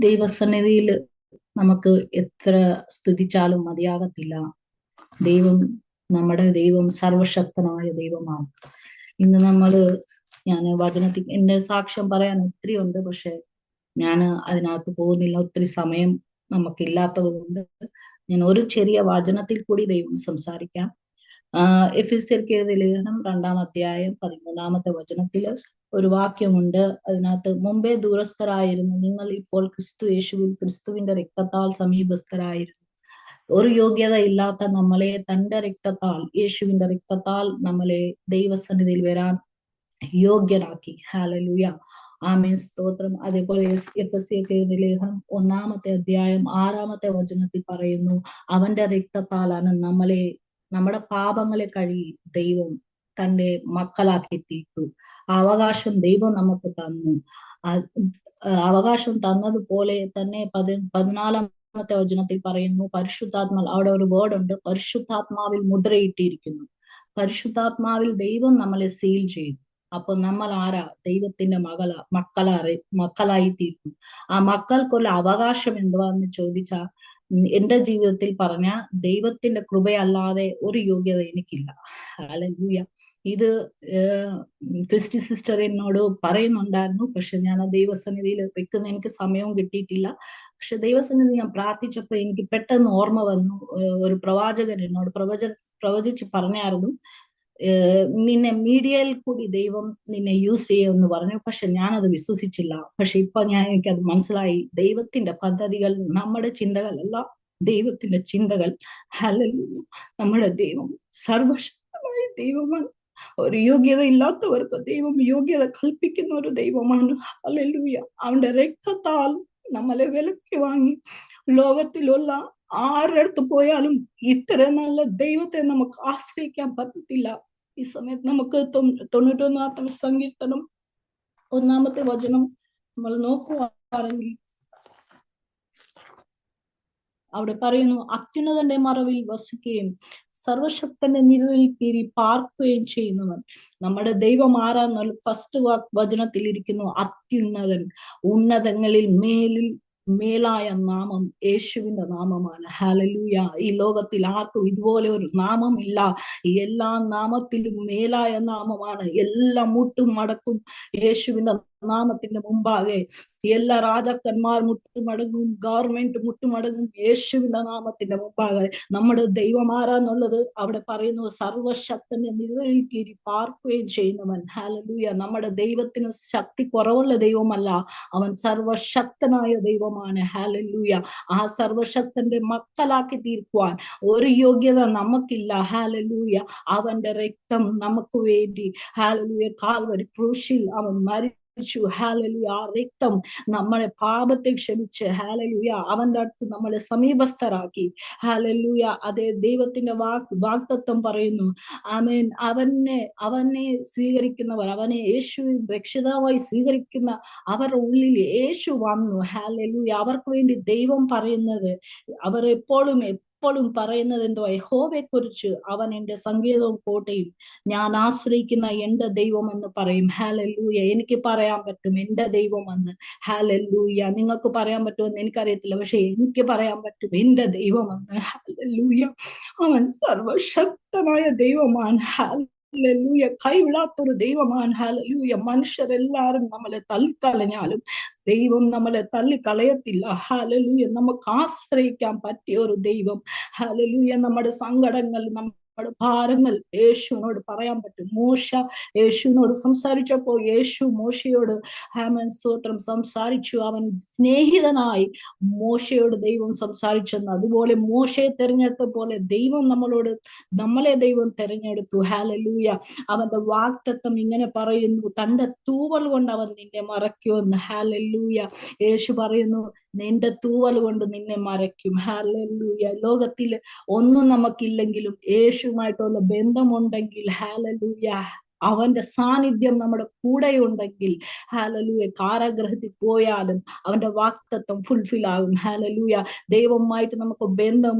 ദൈവസന്നിധിയിൽ നമുക്ക് എത്ര സ്തുതിച്ചാലും മതിയാകത്തില്ല. ദൈവം, നമ്മുടെ ദൈവം സർവശക്തനായ ദൈവമാണ്. ഇന്ന് ഞാൻ വചനത്തിൽ എന്റെ സാക്ഷ്യം പറയാൻ ഒത്തിരി ഉണ്ട്, പക്ഷെ ഞാൻ അതിനകത്ത് പോകുന്നില്ല. ഒത്തിരി സമയം നമുക്കില്ലാത്തത് കൊണ്ട് ഞാൻ ഒരു ചെറിയ വചനത്തിൽ കൂടി ദൈവം സംസാരിക്കാം. എഫെസ്യർക്ക് എഴുതിയ ലേഖനം 2-ാം അധ്യായം 13-ാമത്തെ വചനത്തിൽ ഒരു വാക്യമുണ്ട്. അതിനകത്ത്, മുമ്പേ ദൂരസ്ഥരായിരുന്നു നിങ്ങൾ, ഇപ്പോൾ ക്രിസ്തു യേശുവിൽ ക്രിസ്തുവിന്റെ രക്തത്താൽ സമീപസ്ഥരായിരുന്നു. ഒരു യോഗ്യത ഇല്ലാത്ത നമ്മളെ തന്റെ രക്തത്താൽ, യേശുവിന്റെ രക്തത്താൽ നമ്മളെ ദൈവസന്നിധിയിൽ വരാൻ യോഗ്യരാക്കി. ഹല്ലേലൂയ, ആമേൻ, സ്തോത്രം. അതേപോലെ എഫെസ്യർക്ക് എഴുതിയ ലേഖനം 1-ാമത്തെ അധ്യായം 6-ാമത്തെ വചനത്തിൽ പറയുന്നു, അവന്റെ രക്തത്താലാണ് നമ്മുടെ പാപങ്ങളെ കഴുകി ദൈവം തന്റെ മക്കളാക്കി തീർത്തു. അവകാശം ദൈവം നമുക്ക് തന്നു. അവകാശം തന്നതുപോലെ തന്നെ 14-ാമത്തെ വചനത്തിൽ പറയുന്നു, പരിശുദ്ധാത്മാ, അവിടെ ഒരു വേർഡ് ഉണ്ട്, പരിശുദ്ധാത്മാവിൽ മുദ്രയിട്ടിരിക്കുന്നു. പരിശുദ്ധാത്മാവിൽ ദൈവം നമ്മളെ സീൽ ചെയ്തു. അപ്പൊ നമ്മൾ ആരാ? ദൈവത്തിന്റെ മക്കളായി തീർന്നു. ആ മക്കൾക്കുള്ള അവകാശം എന്തുവാന്ന് ചോദിച്ചാ, എന്റെ ജീവിതത്തിൽ പറഞ്ഞ ദൈവത്തിന്റെ കൃപയല്ലാതെ ഒരു യോഗ്യത എനിക്കില്ല. ഹല്ലേലൂയ. ഇത് ക്രിസ്റ്റി സിസ്റ്റർ എന്നോട് പറയുന്നുണ്ടായിരുന്നു, പക്ഷെ ഞാൻ ആ ദൈവസന്നിധിയിൽ വെക്കുന്ന എനിക്ക് സമയവും കിട്ടിയിട്ടില്ല. പക്ഷെ ദൈവസന്നിധി ഞാൻ പ്രാർത്ഥിച്ചപ്പോ എനിക്ക് പെട്ടെന്ന് ഓർമ്മ വന്നു. ഒരു പ്രവാചകൻ എന്നോട് പ്രവചിച്ച് പറഞ്ഞായിരുന്നു, നിന്നെ മീഡിയയിൽ കൂടി ദൈവം നിന്നെ യൂസ് ചെയ്യുമെന്ന് പറഞ്ഞു. പക്ഷെ ഞാനത് വിശ്വസിച്ചില്ല. പക്ഷെ ഇപ്പൊ എനിക്കത് മനസ്സിലായി. ദൈവത്തിന്റെ പദ്ധതികൾ നമ്മുടെ ചിന്തകളല്ല, ദൈവത്തിന്റെ ചിന്തകൾ. ഹല്ലേലൂയ. നമ്മുടെ ദൈവം സർവശക്തമായ ദൈവമാണ്. ഒരു യോഗ്യത ഇല്ലാത്തവർക്ക് ദൈവം യോഗ്യത കൽപ്പിക്കുന്ന ഒരു ദൈവമാണ്. ഹല്ലേലൂയ. അവന്റെ രക്തത്താൽ നമ്മളെ വിലക്കി വാങ്ങി. ലോകത്തിലുള്ള ആരുടെ അടുത്ത് പോയാലും ഇത്ര നല്ല ദൈവത്തെ നമുക്ക് ആശ്രയിക്കാൻ പറ്റത്തില്ല. ഈ സമയത്ത് നമുക്ക് 91-ാമത്തെ സങ്കീർത്തനം 1-ാമത്തെ വചനം നമ്മൾ നോക്കുവാണെങ്കിൽ അവിടെ പറയുന്നു, അത്യുന്നതന്റെ മറവിൽ വസിക്കുകയും സർവശക്തന്റെ നിഴലിൽ കീറി പാർക്കുകയും ചെയ്യുന്നവൻ. നമ്മുടെ ദൈവം ആരാന്നുള്ള ഫസ്റ്റ് വചനത്തിൽ ഇരിക്കുന്നു, അത്യുന്നതൻ. ഉന്നതങ്ങളിൽ മേലായ നാമം യേശുവിന്റെ നാമമാണ്. ഹല്ലേലൂയ. ഈ ലോകത്തിൽ ആർക്കും ഇതുപോലെ ഒരു നാമം ഇല്ല. എല്ലാ നാമത്തിലും മേലായ നാമമാണ്. എല്ലാ മുട്ടും മടക്കും യേശുവിന്റെ നാമത്തിന്റെ മുമ്പാകെ. എല്ലാ രാജാക്കന്മാർ മുട്ടുമടങ്ങും, ഗവൺമെന്റ് മുട്ടുമടങ്ങും യേശുവിന്റെ നാമത്തിന്റെ മുമ്പാകെ. നമ്മുടെ ദൈവം ആരാന്നുള്ളത് അവിടെ പറയുന്നു, സർവശക്തന്റെ നിഴലിൽ കീറി പാർക്കുകയും ചെയ്യുന്നവൻ. ഹല്ലേലൂയ. നമ്മുടെ ദൈവത്തിന് ശക്തി കുറവുള്ള ദൈവമല്ല, അവൻ സർവശക്തനായ ദൈവമാണ്. ഹല്ലേലൂയ. ആ സർവശക്തന്റെ മക്കളാക്കി തീർക്കുവാൻ ഒരു യോഗ്യത നമുക്കില്ല. ഹല്ലേലൂയ. അവന്റെ രക്തം നമുക്ക് വേണ്ടി, ഹല്ലേലൂയ, കാൽവരി ക്രൂശിൽ അവൻ മരിച്ചു. ഹല്ലേലൂയ. ആ രക്തം നമ്മളെ പാപത്തെ ക്ഷമിച്ച്, ഹല്ലേലൂയ, അവന്റെ അടുത്ത് നമ്മളെ സമീപസ്ഥരാക്കി. ഹല്ലേലൂയ. അതേ ദൈവത്തിന്റെ വാഗ്ദത്തം പറയുന്നു, ആമേൻ, അവനെ സ്വീകരിക്കുന്നവർ, അവനെ യേശു രക്ഷിതാവായി സ്വീകരിക്കുന്ന അവരുടെ ഉള്ളിൽ യേശു വന്നു. ഹല്ലേലൂയ. അവർക്ക് വേണ്ടി ദൈവം പറയുന്നത്, അവർ എപ്പോഴും പറയുന്നത് എന്തോ, യഹോവയെ കുറിച്ച്, അവൻ എന്റെ സങ്കേതവും കോട്ടയും, ഞാൻ ആശ്രയിക്കുന്ന എന്റെ ദൈവം എന്ന് പറയും. ഹല്ലേലൂയ. എനിക്ക് പറയാൻ പറ്റും എന്റെ ദൈവം എന്ന്. ഹല്ലേലൂയ. നിങ്ങൾക്ക് പറയാൻ പറ്റുമെന്ന് എനിക്കറിയത്തില്ല, പക്ഷെ എനിക്ക് പറയാൻ പറ്റും എന്റെ ദൈവം എന്ന്. ഹല്ലേലൂയ. അവൻ സർവശക്തനായ ദൈവമാണ്. ഹല്ലേലൂയ. കൈവിടാത്തൊരു ദൈവമാണ്. ഹല്ലേലൂയ. മനുഷ്യരെല്ലാരും നമ്മളെ തള്ളിക്കളഞ്ഞാലും ദൈവം നമ്മളെ തള്ളിക്കളയത്തില്ല. ഹല്ലേലൂയ. നമുക്ക് ആശ്രയിക്കാൻ പറ്റിയ ഒരു ദൈവം. ഹല്ലേലൂയ. നമ്മുടെ സങ്കടങ്ങൾ, നമ്മുടെ ഭാരങ്ങൾ യേശുവിനോട് പറയാൻ പറ്റും. മോശ യേശുവിനോട് സംസാരിച്ചപ്പോ യേശു മോശയോട്, ഹാമൻ, സ്തോത്രം, സംസാരിച്ചു. അവൻ സ്നേഹിതനായി മോശയോട് ദൈവം സംസാരിച്ചെന്ന്. അതുപോലെ മോശയെ തെരഞ്ഞെടുത്ത പോലെ നമ്മളെ ദൈവം തെരഞ്ഞെടുത്തു. ഹല്ലേലൂയ. അവന്റെ വാഗ്ദത്തം ഇങ്ങനെ പറയുന്നു, തന്റെ തൂവൽ കൊണ്ട് അവൻ നിന്നെ മറയ്ക്കുമെന്ന്. ഹല്ലേലൂയ. യേശു പറയുന്നു, നിന്റെ തൂവൽ കൊണ്ട് നിന്നെ മറയ്ക്കും. ഹല്ലേലൂയ. ലോകത്തിൽ ഒന്നും നമുക്കില്ലെങ്കിലും യേശുവുമായിട്ടുള്ള ബന്ധമുണ്ടെങ്കിൽ, ഹല്ലേലൂയ, അവന്റെ സാന്നിധ്യം നമ്മുടെ കൂടെ ഉണ്ടെങ്കിൽ, ഹല്ലേലൂയ, കാരാഗ്രഹത്തിൽ പോയാലും അവന്റെ വാഗ്ദത്തം ഫുൾഫിൽ ആകും. ഹല്ലേലൂയ. ദൈവവുമായിട്ട് നമുക്ക് ബന്ധം,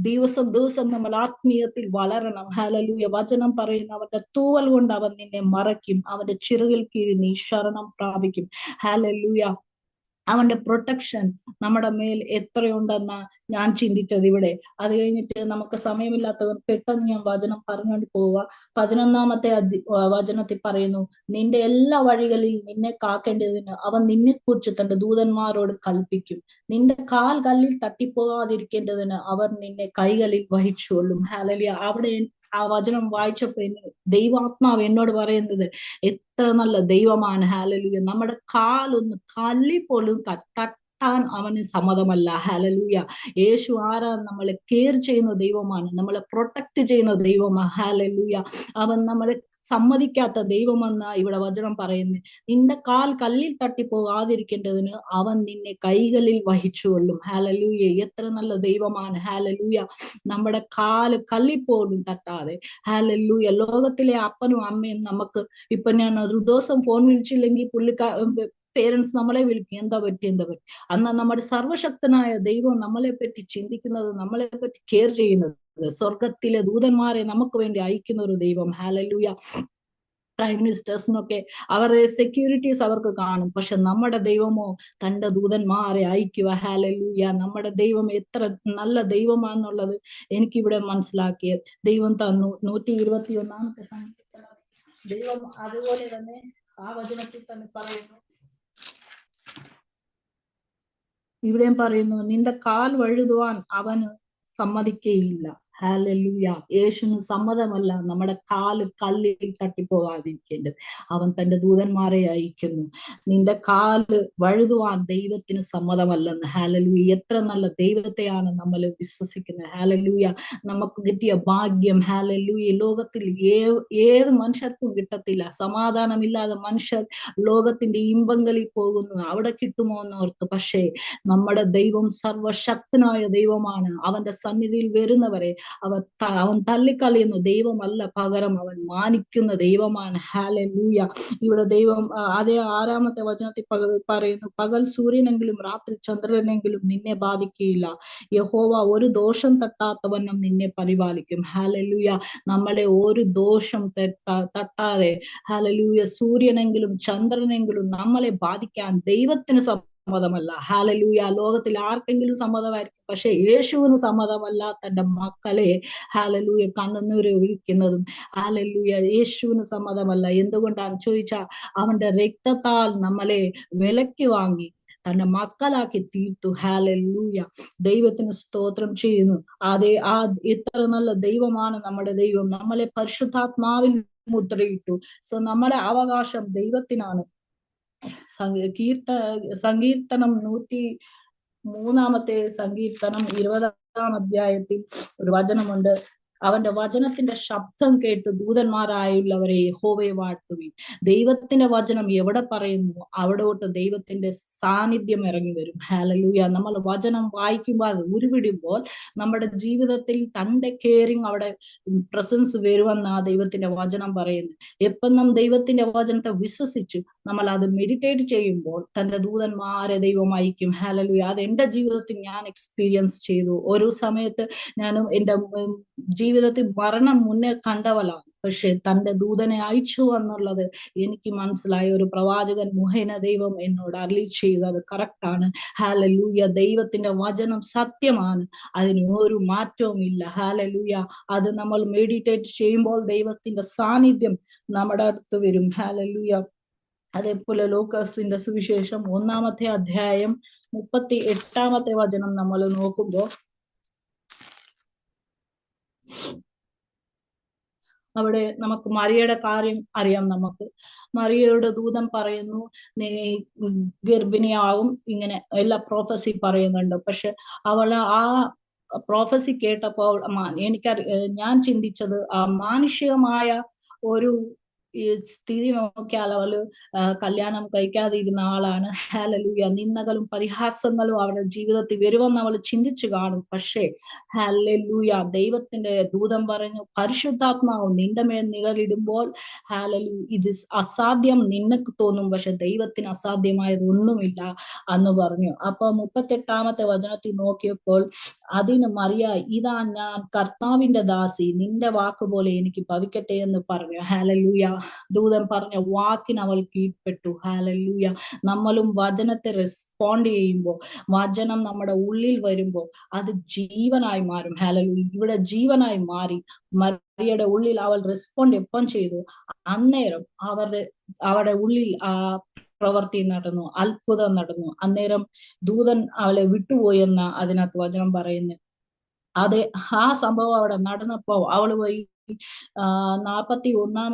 ദിവസം ദിവസം നമ്മൾ ആത്മീയത്തിൽ വളരണം. ഹല്ലേലൂയ. വചനം പറയുന്ന, അവന്റെ തൂവൽ കൊണ്ട് അവൻ നിന്നെ മറയ്ക്കും, അവന്റെ ചിറകിൽ കീഴിൽ നീ ശരണം പ്രാപിക്കും. ഹല്ലേലൂയ. അവന്റെ പ്രൊട്ടക്ഷൻ നമ്മുടെ മേൽ എത്രയുണ്ടെന്ന ഞാൻ ചിന്തിച്ചത് ഇവിടെ. അത് കഴിഞ്ഞിട്ട് നമുക്ക് സമയമില്ലാത്തത് പെട്ടെന്ന് ഞാൻ വചനം പറഞ്ഞുകൊണ്ട് പോവുക. 11-ാമത്തെ വചനത്തിൽ പറയുന്നു, നിന്റെ എല്ലാ വഴികളിൽ നിന്നെ കാക്കേണ്ടതിന് അവൻ നിന്നെ കുറിച്ച് തന്റെ ദൂതന്മാരോട് കൽപ്പിക്കും. നിന്റെ കാൽ കല്ലിൽ തട്ടിപ്പോകാതിരിക്കേണ്ടതിന് അവർ നിന്നെ കൈകളിൽ വഹിച്ചുകൊള്ളും. ഹല്ലേലൂയ. അവിടെ ആ വചനം വായിച്ചപ്പോ ദൈവാത്മാവ് എന്നോട് പറയുന്നത്, എത്ര നല്ല ദൈവമാണ്. ഹല്ലേലൂയ. നമ്മുടെ കാലൊന്ന് കല്ലിൽ പോലും തട്ടാൻ അവന് സമ്മതമല്ല. ഹല്ലേലൂയ. യേശു ആരാ? നമ്മളെ കെയർ ചെയ്യുന്ന ദൈവമാണ്, നമ്മളെ പ്രൊട്ടക്ട് ചെയ്യുന്ന ദൈവമാണ്. ഹല്ലേലൂയ. അവൻ നമ്മളെ സമ്മതിക്കാത്ത ദൈവമെന്ന ഇവിടെ വചനം പറയുന്നത്. നിന്റെ കാൽ കല്ലിൽ തട്ടിപ്പോകാതിരിക്കേണ്ടതിന് അവൻ നിന്നെ കൈകളിൽ വഹിച്ചുകൊള്ളും. ഹല്ലേലൂയ. എത്ര നല്ല ദൈവമാണ്. ഹല്ലേലൂയ. നമ്മുടെ കാല് കല്ലിൽ പോലും തട്ടാതെ. ഹല്ലേലൂയ. ലോകത്തിലെ അപ്പനും അമ്മയും നമുക്ക്, ഇപ്പൊ ഞാൻ ഒരു ദിവസം ഫോൺ വിളിച്ചില്ലെങ്കിൽ പേരൻസ് നമ്മളെ വിളിക്കും, എന്താ പറ്റി എന്താ പറ്റി. അന്ന് നമ്മുടെ സർവശക്തനായ ദൈവം നമ്മളെ പറ്റി ചിന്തിക്കുന്നത്, നമ്മളെ പറ്റി കെയർ ചെയ്യുന്നത്, സ്വർഗത്തിലെ ദൂതന്മാരെ നമുക്ക് വേണ്ടി അയക്കുന്ന ഒരു ദൈവം. ഹല്ലേലൂയ. പ്രൈം മിനിസ്റ്റേഴ്സിനൊക്കെ അവരുടെ സെക്യൂരിറ്റീസ് അവർക്ക് കാണും, പക്ഷെ നമ്മുടെ ദൈവമോ തന്റെ ദൂതന്മാരെ അയക്കുക. ഹല്ലേലൂയ. നമ്മുടെ ദൈവം എത്ര നല്ല ദൈവമാണെന്നുള്ളത് എനിക്കിവിടെ മനസ്സിലാക്കിയത് ദൈവം തന്നു. 121-ാമത്തെ സങ്കീർത്തനം ദൈവം അതുപോലെ തന്നെ ആ വചനത്തിൽ തന്നെ പറയുന്നു, ഇവിടെയും പറയുന്നു, നിന്റെ കാൽ വഴുതുവാൻ അവന് സമ്മതിക്കയില്ല. ഹല്ലേലൂയ. യേശുവിന് സമ്മതമല്ല നമ്മുടെ കാല് കല്ലിൽ തട്ടിപ്പോകാതിരിക്കേണ്ടത്. അവൻ തന്റെ ദൂതന്മാരെ അയക്കുന്നു. നിന്റെ കാല് വഴുതുവാൻ ദൈവത്തിന് സമ്മതമല്ലെന്ന്. ഹല്ലേലൂയ. എത്ര നല്ല ദൈവത്തെയാണ് നമ്മൾ വിശ്വസിക്കുന്നത്. ഹല്ലേലൂയ. നമുക്ക് കിട്ടിയ ഭാഗ്യം. ഹല്ലേലൂയ. ലോകത്തിൽ ഏത് മനുഷ്യർക്കും കിട്ടത്തില്ല. സമാധാനമില്ലാതെ മനുഷ്യർ ലോകത്തിന്റെ ഇമ്പങ്ങളിൽ പോകുന്നു, അവിടെ കിട്ടുമോ എന്നോർത്ത്. പക്ഷേ നമ്മുടെ ദൈവം സർവശക്തനായ ദൈവമാണ്. അവന്റെ സന്നിധിയിൽ വരുന്നവരെ അവൻ തള്ളിക്കളയുന്ന ദൈവമല്ല, പകരം അവൻ മാനിക്കുന്ന ദൈവമാണ്. ഹല്ലേലൂയ. ഇവിടെ ദൈവം അതേ 6-ാമത്തെ വചനത്തിൽ പറയുന്നു, പകൽ സൂര്യനെങ്കിലും രാത്രി ചന്ദ്രനെങ്കിലും നിന്നെ ബാധിക്കുകയില്ല. യഹോവ ഒരു ദോഷം തട്ടാത്തവണ്ണം നിന്നെ പരിപാലിക്കും. ഹല്ലേലൂയ. നമ്മളെ ഒരു ദോഷം തട്ടാതെ, ഹല്ലേലൂയ, സൂര്യനെങ്കിലും ചന്ദ്രനെങ്കിലും നമ്മളെ ബാധിക്കാൻ ദൈവത്തിന് സമ്മതമല്ല. ഹല്ലേലൂയ. ലോകത്തിൽ ആർക്കെങ്കിലും സമ്മതമായിരിക്കും, പക്ഷെ യേശുവിന് സമ്മതമല്ല തന്റെ മക്കളെ, ഹല്ലേലൂയ, കണ്ണുനീര് ഒഴിക്കുന്നതും. ഹല്ലേലൂയ. യേശുവിന് സമ്മതമല്ല. എന്തുകൊണ്ടാന്ന് ചോദിച്ചാൽ അവന്റെ രക്തത്താൽ നമ്മളെ വിലക്ക് വാങ്ങി തന്റെ മക്കളാക്കി തീർത്തു. ഹല്ലേലൂയ. ദൈവത്തിന് സ്തോത്രം ചെയ്യുന്നു. ഇത്ര നല്ല ദൈവമാണ് നമ്മുടെ ദൈവം. നമ്മളെ പരിശുദ്ധാത്മാവിൽ മുദ്രയിട്ടു. സോ നമ്മുടെ അവകാശം ദൈവത്തിനാണ്. സങ്കീർത്തനം 103-ാമത്തെ സങ്കീർത്തനം 20-ാം അധ്യായത്തിൽ ഒരു വചനമുണ്ട്, അവന്റെ വചനത്തിന്റെ ശബ്ദം കേട്ട് ദൂതന്മാരായുള്ളവരെ യഹോവയെ വാഴ്ത്തുവിൻ. ദൈവത്തിന്റെ വചനം എവിടെ പറയുന്നു അവിടോട്ട് ദൈവത്തിന്റെ സാന്നിധ്യം ഇറങ്ങി വരും. ഹല്ലേലൂയ. നമ്മൾ വചനം വായിക്കുമ്പോൾ, അത് ഉരുവിടുമ്പോൾ നമ്മുടെ ജീവിതത്തിൽ തന്റെ കെയറിങ് അവിടെ പ്രസൻസ് വരുമെന്നാ ദൈവത്തിന്റെ വചനം പറയുന്നത്. എപ്പം നാം ദൈവത്തിന്റെ വചനത്തെ വിശ്വസിച്ചു നമ്മൾ അത് മെഡിറ്റേറ്റ് ചെയ്യുമ്പോൾ തന്റെ ദൂതന്മാരെ ദൈവം അയക്കും. ഹല്ലേലൂയ. അത് എന്റെ ജീവിതത്തിൽ ഞാൻ എക്സ്പീരിയൻസ് ചെയ്തു. ഒരു സമയത്ത് ഞാനും എന്റെ ജീവിതത്തിൽ മരണം മുന്നേ കണ്ടവളാണ്, പക്ഷെ തന്റെ ദൂതനെ അയച്ചു എന്നുള്ളത് എനിക്ക് മനസ്സിലായ. ഒരു പ്രവാചകൻ മുഖേന ദൈവം എന്നോട് അരുളി ചെയ്തത് കറക്റ്റ് ആണ്. ഹല്ലേലൂയ. ദൈവത്തിന്റെ വചനം സത്യമാണ്, അതിന് ഒരു മാറ്റവും ഇല്ല. ഹല്ലേലൂയ. അത് നമ്മൾ മെഡിറ്റേറ്റ് ചെയ്യുമ്പോൾ ദൈവത്തിന്റെ സാന്നിധ്യം നമ്മുടെ അടുത്ത് വരും. ഹല്ലേലൂയ. അതേപോലെ ലൂക്കോസിന്റെ സുവിശേഷം 1-ാമത്തെ അധ്യായം 38-ാമത്തെ വചനം നമ്മൾ നോക്കുമ്പോൾ അവിടെ നമുക്ക് മറിയയുടെ കാര്യം അറിയാം. നമുക്ക് മറിയയുടെ ദൂതൻ പറയുന്നു, നീ ഗർഭിണിയാവും, ഇങ്ങനെ എല്ലാ പ്രോഫസി പറയുന്നുണ്ട്. പക്ഷെ അവള് ആ പ്രോഫസി കേട്ടപ്പോൾ ഞാൻ ചിന്തിച്ചത്, ആ മാനുഷികമായ ഒരു ഈ സ്ഥിതി നോക്കിയാൽ അവള് കല്യാണം കഴിക്കാതിരുന്ന ആളാണ്. ഹല്ലേലൂയ. നിന്ദകളും പരിഹാസങ്ങളും അവരുടെ ജീവിതത്തിൽ വരുമെന്ന് അവൾ ചിന്തിച്ചു കാണും. പക്ഷേ ഹല്ലേലൂയ, ദൈവത്തിന്റെ ദൂതൻ പറഞ്ഞു, പരിശുദ്ധാത്മാവ് നിന്റെ മേൽ നിഴലിടുമ്പോൾ ഹല്ലേലൂയ, ഇത് അസാധ്യം നിനക്ക് തോന്നും, പക്ഷെ ദൈവത്തിന് അസാധ്യമായത് ഒന്നുമില്ല എന്ന് പറഞ്ഞു. അപ്പൊ 38-ാമത്തെ വചനത്തിൽ നോക്കിയപ്പോൾ, അതിന് മറിയ, ഇതാ ഞാൻ കർത്താവിന്റെ ദാസി, നിന്റെ വാക്കുപോലെ എനിക്ക് ഭവിക്കട്ടെ എന്ന് പറഞ്ഞു. ഹല്ലേലൂയ. ദൂതൻ പറഞ്ഞ വാക്കിന് അവൾ കീഴ്പ്പെട്ടു. ഹാലലൂയ. നമ്മളും വചനത്തെ റെസ്പോണ്ട് ചെയ്യുമ്പോൾ, വചനം നമ്മുടെ ഉള്ളിൽ വരുമ്പോൾ അത് ജീവനായി മാറും. ഹാലലൂയ. ഇവിടെ ജീവനായി മാറി. മറിയയുടെ ഉള്ളിൽ അവൾ റെസ്പോണ്ട് എപ്പം ചെയ്തു, അന്നേരം അവരുടെ ഉള്ളിൽ ആ പ്രവൃത്തി നടന്നു, അത്ഭുതം നടന്നു. അന്നേരം ദൂതൻ അവളെ വിട്ടുപോയെന്ന അതിനകത്ത് വചനം പറയുന്നു. അതെ, ആ സംഭവം അവിടെ നടന്നപ്പോ അവള് പോയി 41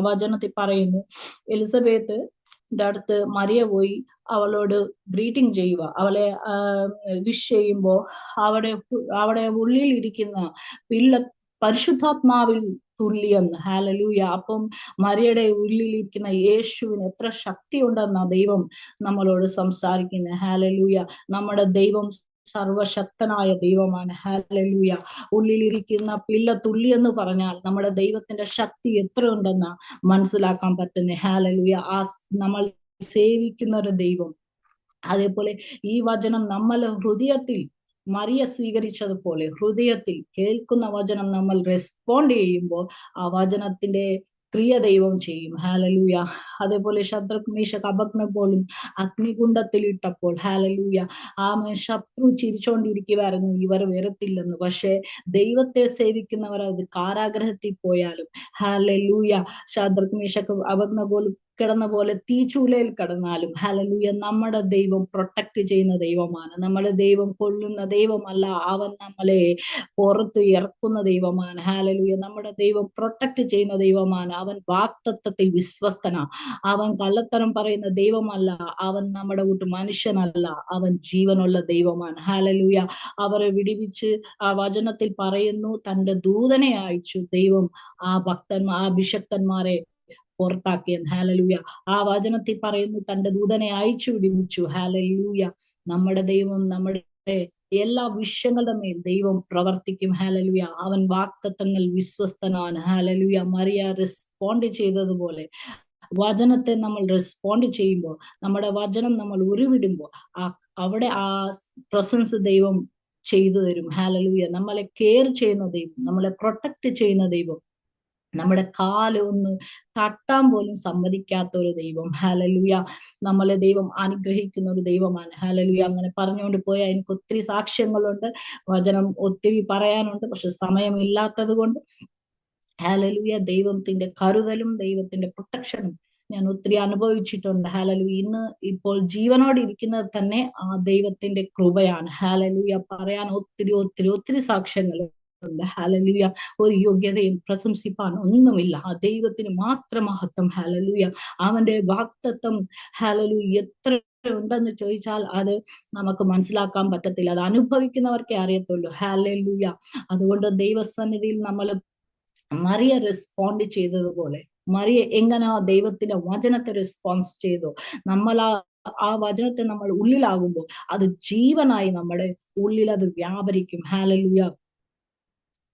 വചനത്തിൽ പറയുന്നു, എലിസബത്ത് അടുത്ത് മറിയ പോയി അവളോട് ഗ്രീറ്റിംഗ് ചെയ്യുക, അവളെ വിഷ് ചെയ്യുമ്പോ അവിടെ ഉള്ളിൽ ഇരിക്കുന്ന പിള്ള പരിശുദ്ധാത്മാവിൽ തുല്യെന്ന്. ഹാലലൂയ. അപ്പം മറിയയുടെ ഉള്ളിലിരിക്കുന്ന യേശുവിന് എത്ര ശക്തി ഉണ്ടെന്ന ദൈവം നമ്മളോട് സംസാരിക്കുന്നത്. ഹാലലൂയ. നമ്മുടെ ദൈവം സർവശക്തനായ ദൈവമാണ്. ഹാലലൂയ. ഉള്ളിലിരിക്കുന്ന പിള്ള തുള്ളി എന്ന് പറഞ്ഞാൽ നമ്മുടെ ദൈവത്തിന്റെ ശക്തി എത്ര ഉണ്ടെന്ന് മനസ്സിലാക്കാൻ പറ്റുന്ന. ഹാലലൂയ. നമ്മൾ സേവിക്കുന്ന ഒരു ദൈവം. അതേപോലെ ഈ വചനം നമ്മൾ ഹൃദയത്തിൽ മറിയ സ്വീകരിച്ചതുപോലെ ഹൃദയത്തിൽ കേൾക്കുന്ന വചനം നമ്മൾ റെസ്പോണ്ട് ചെയ്യുമ്പോൾ ആ വചനത്തിന്റെ ക്രിയ ദൈവം ചെയ്യും. ഹാലലൂയ. അതേപോലെ ശദ്രക് മേശക് അബദ്നഗോകളും അഗ്നികുണ്ഡത്തിൽ ഇട്ടപ്പോൾ, ഹാലലൂയ, ശത്രു ചിരിച്ചോണ്ടിരിക്കുവായിരുന്നു ഇവർ വരത്തില്ലെന്ന്. പക്ഷെ ദൈവത്തെ സേവിക്കുന്നവർ അത് കാരാഗ്രഹത്തിൽ പോയാലും, ഹാലലൂയ, ശദ്രക് മേശക് അബദ്നഗോലും കിടന്ന പോലെ തീച്ചൂലയിൽ കിടന്നാലും, ഹാലലൂയ, നമ്മുടെ ദൈവം പ്രൊട്ടക്ട് ചെയ്യുന്ന ദൈവമാണ്. നമ്മുടെ ദൈവം കൊല്ലുന്ന ദൈവമല്ല, അവൻ നമ്മളെ പുറത്ത് ഇറക്കുന്ന ദൈവമാണ്. ഹാലലൂയ. നമ്മുടെ ദൈവം പ്രൊട്ടക്ട് ചെയ്യുന്ന ദൈവമാണ്. അവൻ വാക്തത്വത്തിൽ വിശ്വസ്തനാ. അവൻ കള്ളത്തരം പറയുന്ന ദൈവമല്ല. അവൻ നമ്മുടെ കൂട്ട് മനുഷ്യനല്ല. അവൻ ജീവനുള്ള ദൈവമാണ്. ഹാലലൂയ. അവരെ വിടിവിച്ച് ആ വചനത്തിൽ പറയുന്നു, തന്റെ ദൂതനെ അയച്ചു ദൈവം ആ അഭിഷക്തന്മാരെ പുറത്താക്കിയെന്ന്. ഹാലലൂയ. ആ വചനത്തിൽ പറയുന്നു, തന്റെ ദൂതനെ അയച്ചു വിടിവിച്ചു. ഹാലലൂയ. നമ്മുടെ ദൈവം നമ്മുടെ എല്ലാ വിഷയങ്ങളുടെ മേൽ ദൈവം പ്രവർത്തിക്കും. ഹാലലൂയ. അവൻ വാക്തത്വങ്ങൾ വിശ്വസ്തനാണ്. ഹാലലൂയ. മറിയ റെസ്പോണ്ട് ചെയ്തതുപോലെ വചനത്തെ നമ്മൾ റെസ്പോണ്ട് ചെയ്യുമ്പോൾ, നമ്മുടെ വചനം നമ്മൾ ഉരുവിടുമ്പോൾ അവിടെ ആ പ്രസൻസ് ദൈവം ചെയ്തു തരും. ഹാലലൂയ. നമ്മളെ കെയർ ചെയ്യുന്ന ദൈവം, നമ്മളെ പ്രൊട്ടക്ട് ചെയ്യുന്ന ദൈവം, നമ്മുടെ കാല് ഒന്ന് തട്ടാൻ പോലും സമ്മതിക്കാത്ത ഒരു ദൈവം. ഹാലലൂയ. നമ്മളെ ദൈവം അനുഗ്രഹിക്കുന്ന ഒരു ദൈവമാണ്. ഹാലലൂയ. അങ്ങനെ പറഞ്ഞുകൊണ്ട് പോയാൽ എനിക്ക് ഒത്തിരി സാക്ഷ്യങ്ങളുണ്ട്, വചനം ഒത്തിരി പറയാനുണ്ട്. പക്ഷെ സമയമില്ലാത്തത് കൊണ്ട്, ഹാലലൂയ, ദൈവത്തിന്റെ കരുതലും ദൈവത്തിന്റെ പ്രൊട്ടക്ഷനും ഞാൻ ഒത്തിരി അനുഭവിച്ചിട്ടുണ്ട്. ഹാലലൂയ. ഇപ്പോൾ ജീവനോട് ഇരിക്കുന്നത് തന്നെ ആ ദൈവത്തിന്റെ കൃപയാണ്. ഹാലലൂയ. പറയാൻ ഒത്തിരി ഒത്തിരി ഒത്തിരി സാക്ഷ്യങ്ങൾ. ഹാലലൂയ. ഒരു യോഗ്യതയും പ്രശംസിപ്പാൻ ഒന്നുമില്ല. ആ ദൈവത്തിന് മാത്രം മഹത്വം. ഹാലലൂയ. അവന്റെ വാക്തത്വം, ഹാലലൂയ, എത്ര ഉണ്ടെന്ന് ചോദിച്ചാൽ അത് നമുക്ക് മനസ്സിലാക്കാൻ പറ്റത്തില്ല. അത് അനുഭവിക്കുന്നവർക്കേ അറിയത്തുള്ളൂ. ഹാലലൂയ. അതുകൊണ്ട് ദൈവസന്നിധിയിൽ നമ്മൾ മറിയ റെസ്പോണ്ട് ചെയ്തതുപോലെ, മറിയ എങ്ങനെ ദൈവത്തിന്റെ വചനത്തെ റെസ്പോൺസ് ചെയ്തു, നമ്മൾ ആ വചനത്തെ നമ്മൾ ഉള്ളിലാകുമ്പോൾ അത് ജീവനായി നമ്മുടെ ഉള്ളിൽ അത് വ്യാപരിക്കും. ഹാലലൂയ.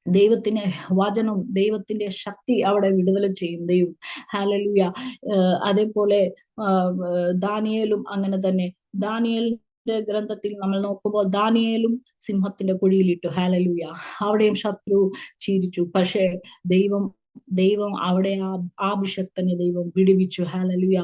ദൈവത്തിന് വചനം, ദൈവത്തിന്റെ ശക്തി അവിടെ വിടുതൽ ചെയ്യും ദൈവം. ഹാലലൂയ. അതേപോലെ ദാനിയേലും അങ്ങനെ തന്നെ. ദാനിയേലിന്റെ ഗ്രന്ഥത്തിൽ നമ്മൾ നോക്കുമ്പോൾ ദാനിയേലും സിംഹത്തിന്റെ കുഴിയിലിട്ടു. ഹാലലൂയ. അവിടെയും ശത്രു ചിരിച്ചു. പക്ഷെ ദൈവം അവിടെ ആ അഭിഷക്തനെ ദൈവം വിടുവിച്ചു. ഹാലലൂയ.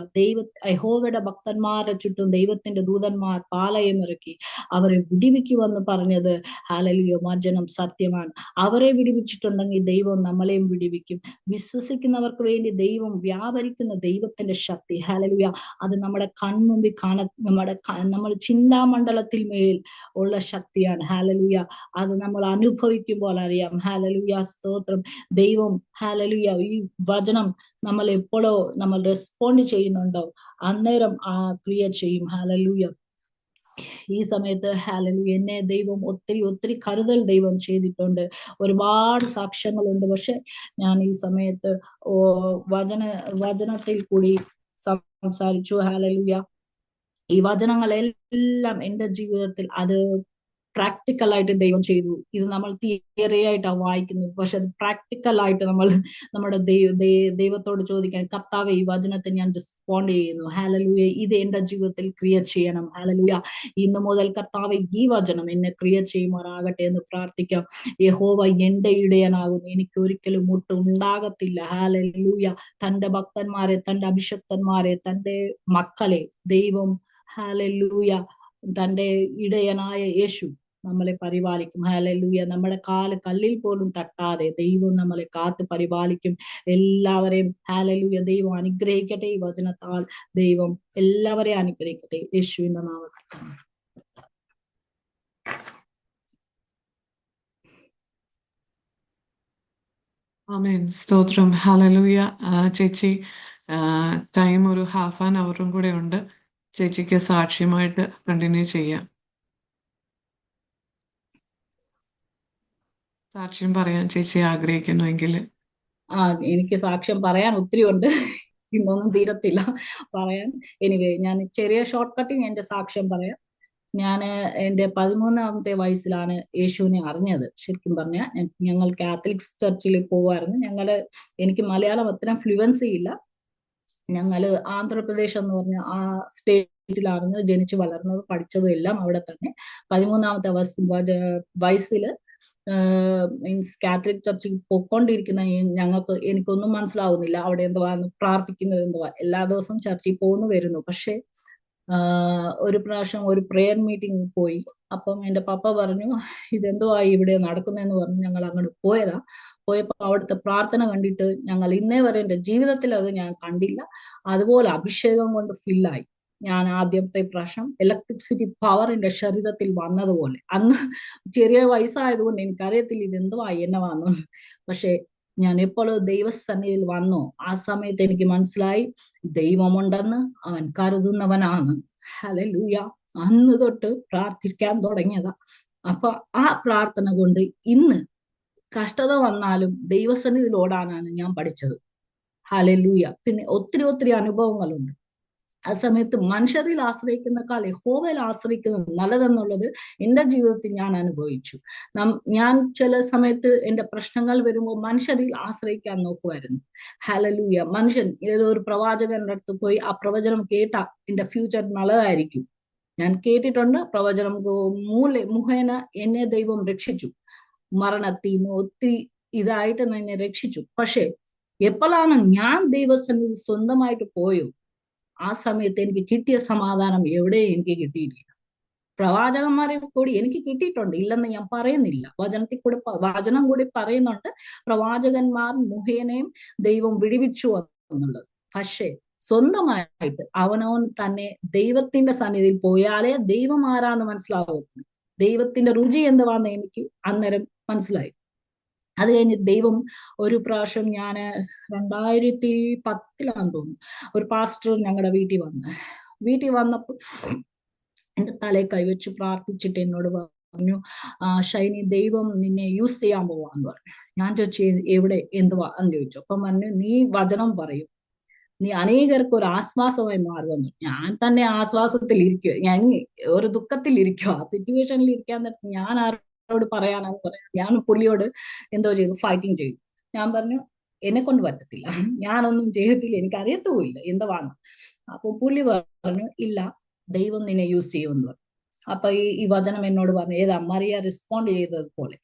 യഹോവയുടെ ഭക്തന്മാരെ ചുറ്റും ദൈവത്തിന്റെ ദൂതന്മാർ പാളയമിറക്കി അവരെ വിടുവിക്കുവെന്ന് പറഞ്ഞത്, ഹാലലൂയ, വചനം സത്യമാണ്. അവരെ വിടുവിച്ചിട്ടുണ്ടെങ്കിൽ ദൈവം നമ്മളെയും വിടുവിക്കും. വിശ്വസിക്കുന്നവർക്ക് വേണ്ടി ദൈവം വ്യാപരിക്കുന്ന ദൈവത്തിന്റെ ശക്തി, ഹാലലൂയ, അത് നമ്മുടെ കൺമുമ്പിൽ നമ്മൾ ചിന്താമണ്ഡലത്തിൽ മേൽ ഉള്ള ശക്തിയാണ്. ഹാലലൂയ. അത് നമ്മൾ അനുഭവിക്കുമ്പോൾ അറിയാം. ഹാലലൂയ. സ്തോത്രം. ദൈവം, ഹാലലൂയ, ഈ വചനം നമ്മൾ എപ്പോഴോ നമ്മൾ റെസ്പോണ്ട് ചെയ്യുന്നുണ്ടോ അന്നേരം ആ ക്രിയ ചെയ്യും. ഹാലലൂയ. ഈ സമയത്ത്, ഹാലലൂയ, എന്നെ ദൈവം ഒത്തിരി ഒത്തിരി കരുതൽ ദൈവം ചെയ്തിട്ടുണ്ട്. ഒരുപാട് സാക്ഷ്യങ്ങളുണ്ട്. പക്ഷെ ഞാൻ ഈ സമയത്ത് വചനത്തിൽ കൂടി സംസാരിച്ചു. ഹാലലൂയ. ഈ വചനങ്ങളെല്ലാം എൻ്റെ ജീവിതത്തിൽ അത് പ്രാക്ടിക്കലായിട്ട് ദൈവം ചെയ്തു. ഇത് നമ്മൾ തിയറി ആയിട്ടാണ് വായിക്കുന്നത്, പക്ഷെ അത് പ്രാക്ടിക്കലായിട്ട് നമ്മൾ നമ്മുടെ ദൈവത്തോട് ചോദിക്കാൻ, കർത്താവെ ഈ വചനത്തെ ഞാൻ റെസ്പോണ്ട് ചെയ്യുന്നു, ഹാലലൂയ ഇത് എന്റെ ജീവിതത്തിൽ ക്രിയ ചെയ്യണം, ഹാലലൂയ ഇന്ന് മുതൽ കർത്താവെ ഈ വചനം എന്നെ ക്രിയ ചെയ്യുമാറാകട്ടെ എന്ന് പ്രാർത്ഥിക്കാം. യഹോവ എന്റെ ഇടയനാകുന്നു, എനിക്ക് ഒരിക്കലും മുട്ട് ഉണ്ടാകത്തില്ല, ഹാലലൂയ. തന്റെ ഭക്തന്മാരെ, തന്റെ അഭിഷക്തന്മാരെ, തന്റെ മക്കളെ ദൈവം, ഹാലലൂയ, തന്റെ ഇടയനായ യേശു നമ്മളെ പരിപാലിക്കും, ഹാലലൂയ. നമ്മുടെ കാല് കല്ലിൽ പോലും തട്ടാതെ ദൈവം നമ്മളെ കാത്ത് പരിപാലിക്കും. എല്ലാവരെയും ഹാലലൂയ ദൈവം അനുഗ്രഹിക്കട്ടെ. ഈ വചനത്താൽ ദൈവം എല്ലാവരെയും അനുഗ്രഹിക്കട്ടെ, യേശുവിന്റെ നാമത്തിൽ. ആമേൻ, സ്തോത്രം, ഹല്ലേലൂയ. ചേച്ചി, ടൈം ഒരു ഹാഫ് ആൻ അവറും കൂടെ ഉണ്ട്. ചേച്ചിക്ക് സാക്ഷ്യമായിട്ട് കണ്ടിന്യൂ ചെയ്യാം. സാക്ഷ്യം പറയാൻ ചേച്ചി ആഗ്രഹിക്കുന്നുവെങ്കിൽ. എനിക്ക് സാക്ഷ്യം പറയാൻ ഒത്തിരി ഉണ്ട്, ഇന്നൊന്നും തീരത്തില്ല പറയാൻ. എനിവേ ഞാൻ ചെറിയ ഷോർട്ട് കട്ടിങ് എന്റെ സാക്ഷ്യം പറയാം. ഞാൻ എന്റെ 13-ാമത്തെ വയസ്സിലാണ് യേശുവിനെ അറിഞ്ഞത്. ശരിക്കും പറഞ്ഞാൽ ഞങ്ങൾ കാത്തലിക് ചർച്ചിൽ പോകുമായിരുന്നു. എനിക്ക് മലയാളം അത്ര ഫ്ലുവൻസി ഇല്ല. ഞങ്ങള് ആന്ധ്രാപ്രദേശ് എന്ന് പറഞ്ഞ ആ സ്റ്റേറ്റിലാണ് ജനിച്ചു വളർന്നത്, പഠിച്ചതും എല്ലാം അവിടെ തന്നെ. 13-ാമത്തെ വയസ്സിൽ മീൻസ് കാത്തലിക് ചർച്ചിൽ പൊയ്ക്കൊണ്ടിരിക്കുന്ന എനിക്കൊന്നും മനസ്സിലാവുന്നില്ല അവിടെ എന്തുവാന്ന്, പ്രാർത്ഥിക്കുന്നത് എന്തുവാ. എല്ലാ ദിവസവും ചർച്ചിൽ പോകുന്നു വരുന്നു. പക്ഷെ ഒരു പ്രാവശ്യം ഒരു പ്രെയർ മീറ്റിംഗ് പോയി. അപ്പം എന്റെ പപ്പ പറഞ്ഞു, ഇതെന്തുവാ ഇവിടെ നടക്കുന്നതെന്ന് പറഞ്ഞു. ഞങ്ങൾ അങ്ങോട്ട് പോയതാ. പോയപ്പോ അവിടുത്തെ പ്രാർത്ഥന കണ്ടിട്ട് ഞങ്ങൾ ഇന്നേ വരെ എന്റെ ജീവിതത്തിൽ അത് ഞാൻ കണ്ടില്ല. അതുപോലെ അഭിഷേകം കൊണ്ട് ഫില്ലായി. ഞാൻ ആദ്യത്തെ പ്രാവശ്യം ഇലക്ട്രിസിറ്റി പവർ എന്റെ ശരീരത്തിൽ വന്നതുപോലെ. അന്ന് ചെറിയ വയസ്സായതുകൊണ്ട് എനിക്കറിയത്തില്ല ഇതെന്തുവാ എന്നവാന്നുള്ളത്. പക്ഷെ ഞാൻ എപ്പോഴും ദൈവസന്നിധിയിൽ വന്നോ ആ സമയത്ത് എനിക്ക് മനസ്സിലായി ദൈവമുണ്ടെന്ന്, അവൻ കരുതുന്നവനാണ്. ഹല്ലേലൂയ. അന്ന് തൊട്ട് പ്രാർത്ഥിക്കാൻ തുടങ്ങിയതാ. അപ്പൊ ആ പ്രാർത്ഥന കൊണ്ട് ഇന്ന് കഷ്ടത വന്നാലും ദൈവസന്നിധിയിൽ ഓടാനാണ് ഞാൻ പഠിച്ചത്. ഹല്ലേലൂയ. പിന്നെ ഒത്തിരി ഒത്തിരി അനുഭവങ്ങളുണ്ട്. ആ സമയത്ത് മനുഷ്യരിൽ ആശ്രയിക്കുന്നേക്കാൾ യഹോവയിൽ ആശ്രയിക്കുന്നത് നല്ലതെന്നുള്ളത് എന്റെ ജീവിതത്തിൽ ഞാൻ അനുഭവിച്ചു. ഞാൻ ചില സമയത്ത് എന്റെ പ്രശ്നങ്ങൾ വരുമ്പോൾ മനുഷ്യരിൽ ആശ്രയിക്കാൻ നോക്കുമായിരുന്നു. ഹല്ലേലൂയ. മനുഷ്യൻ ഏതോ ഒരു പ്രവാചകന്റെ അടുത്ത് പോയി ആ പ്രവചനം കേട്ടാ എന്റെ ഫ്യൂച്ചർ നല്ലതായിരിക്കും. ഞാൻ കേട്ടിട്ടുണ്ട്. പ്രവചനം മുഖേന എന്നെ ദൈവം രക്ഷിച്ചു, മരണത്തിൽ നിന്ന് ഒത്തിരി ഇതായിട്ട് എന്നെ രക്ഷിച്ചു. പക്ഷെ എപ്പോഴാണ് ഞാൻ ദൈവസന്നിധി സ്വന്തമായിട്ട് പോയോ ആ സമയത്ത് എനിക്ക് കിട്ടിയ സമാധാനം എവിടെയും എനിക്ക് കിട്ടിയിട്ടില്ല. പ്രവാചകന്മാരെ കൂടി എനിക്ക് കിട്ടിയിട്ടുണ്ട്, ഇല്ലെന്ന് ഞാൻ പറയുന്നില്ല. വചനം കൂടി പറയുന്നുണ്ട്, പ്രവാചകന്മാർ മുഖേനയും ദൈവം വിടുവിച്ചു എന്നുള്ളത്. പക്ഷെ സ്വന്തമായിട്ട് അവനവൻ തന്നെ ദൈവത്തിന്റെ സന്നിധിയിൽ പോയാലേ ദൈവം ആരാന്ന് മനസ്സിലാകത്തുള്ളൂ. ദൈവത്തിന്റെ രുചി എന്തുവാന്ന് എനിക്ക് അന്നേരം മനസ്സിലായി. അത് കഴിഞ്ഞ് ദൈവം ഒരു പ്രാവശ്യം, ഞാന് 2010 തോന്നുന്നു, ഒരു പാസ്റ്റർ ഞങ്ങളുടെ വീട്ടിൽ വന്നപ്പോൾ എന്റെ തലയിൽ കൈവച്ച് പ്രാർത്ഥിച്ചിട്ട് എന്നോട് പറഞ്ഞു, ഷൈനി, ദൈവം നിന്നെ യൂസ് ചെയ്യാൻ പോവാന്ന് പറഞ്ഞു. ഞാൻ ചോദിച്ചു എവിടെ, എന്തുവാ എന്ന് ചോദിച്ചു. അപ്പം പറഞ്ഞു, നീ വചനം പറയും, നീ അനേകർക്ക് ഒരു ആശ്വാസമായി മാറുമെന്ന്. ഞാൻ തന്നെ ആശ്വാസത്തിൽ ഇരിക്കുക, ഞാൻ ഒരു ദുഃഖത്തിൽ ഇരിക്കുക, ആ സിറ്റുവേഷനിൽ ഇരിക്കാൻ നേരത്ത് ഞാൻ ആരോട് പറയാനാന്ന് പറയാം. ഞാൻ പുള്ളിയോട് എന്തോ ചെയ്തു, ഫൈറ്റിംഗ് ചെയ്തു. ഞാൻ പറഞ്ഞു എന്നെ കൊണ്ട് പറ്റത്തില്ല, ഞാനൊന്നും ചെയ്യത്തില്ല, എനിക്ക് അറിയത്തുമില്ല എന്തുവാന്ന്. അപ്പൊ പുള്ളി പറഞ്ഞു, ഇല്ല ദൈവം നിന്നെ യൂസ് ചെയ്യുമെന്ന് പറഞ്ഞു. അപ്പൊ ഈ വചനം എന്നോട് പറഞ്ഞു, ഏതാ മറിയ റെസ്പോണ്ട് ചെയ്തതുപോലെ